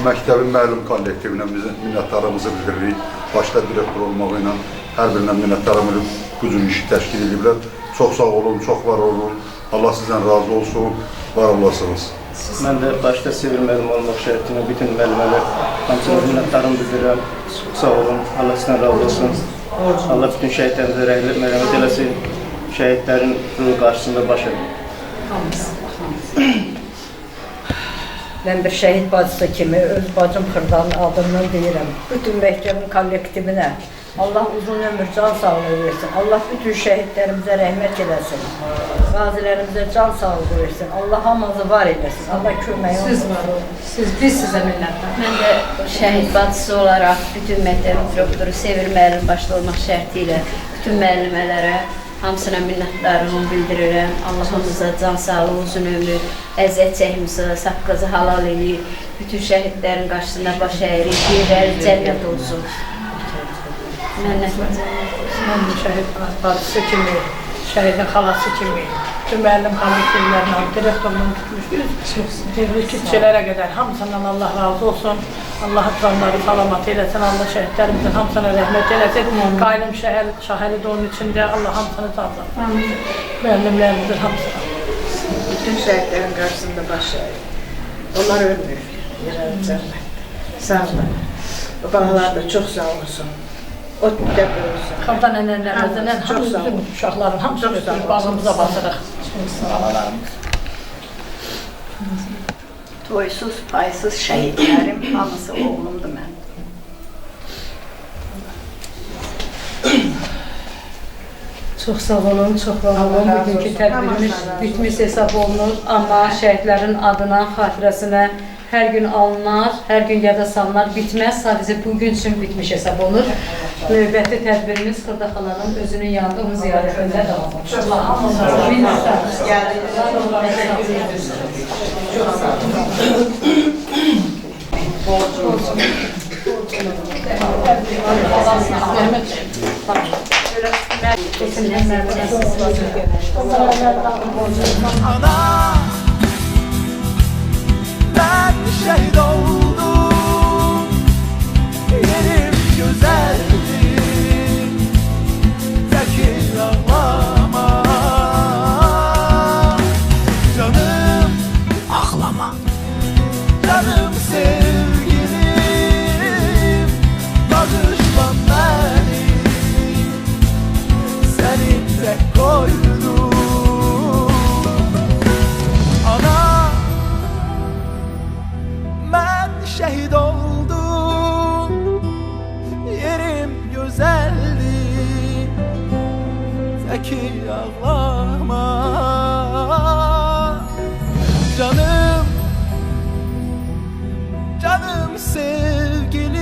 Məktəbin müəllim kollektivinə biz minnətdarımızı bildiririk. Başda direktor olmağı ilə hər birindən minnətdarımız bu cür işi təşkil ediblər. Çox sağ olun, çox var olun. Allah sizdən razı olsun, var olasınız. Mən də başda sivil müəllim olmaq şərtinə bütün müəllimələr hamısına minnətdarımı bildirirəm. Sağ olun, Allah sizdən razı olsun. Allah bütün şəhidlərimizə rəhmət eləsin. Şəhidlərin ruhu qarşısında baş edin. Mən bir şəhid bacısı kimi öz bacım Xırdanın adından deyirəm. Bütün məktəbin kollektivinə Allah uzun ömür, can sağlığı versin. Allah bütün şəhidlərimizə rəhmət eləsin. Qazilərimizə can sağlığı versin. Allah hamımızı var eləsin. Allah köməyi olsun. Siz var olun. Biz sizə minnətlər. Mən də şəhid bacısı olaraq bütün məktəbin direktoru Sevil müəllim başda olmaq şərti ilə bütün müəllimələrə hamısına minnətdarlığımı bildirirəm. Allah hamımıza can sağlığı, uzun ömür, əziyyət çəkmisiniz, haqqınızı halal edin. Bütün şəhidlərin qarşısında baş əyirik, yerləri cənnət olsun. Mən şəhid bacısı kimi, şəhidin xalası kimi, bütün müəllim kollektivlərinə, direktorundan tutmuşdur. Küçələrə qədər hamısından Allah razı olsun. Allah canları salamat eləsin, Allah şəhidlərimizin hamısına rəhmət eləsin. Qaynım şəhəri də onun içində, Allah hamısını canlasın. Müəllimlərimizin hamısına. Bütün şəhidlərin qarşısında baş əyir. Onlar ölmür, yerərin cənnət. Sağ olun. Babalar da çox sağ olsun. O dəbir olsun. Xırdan ənənlərimizdən bütün uşaqların hamısı götürüb bağımıza basırıq. Babalarımız. Toysuz, paysız şəhidlərim, hamısı oğlumdur mən. Çox sağ olun, çox var olun. Bugünkü tədbirimiz bitmiş hesab olunur. Amma şəhidlərin adına, xatirəsinə hər gün alınar, hər gün yada salınır, bitməz. Sadəcə bugün üçün bitmiş hesab olunur. Növbəti tədbirimiz Xırda xalanın özünün yanında onun ziyarətində davam olur. Çox sağ olun. Minnətdarız. Çox sağ Ana, ben şehit oldum, yerim güzeldi, canım sevgilim, bağışla beni. Seni tek koydum. Ana, ben şehit oldum, yerim güzeldi, teki ağlama. Canım, canım sevgilim,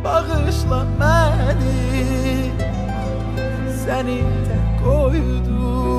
bağışla beni. Seni tek koydum.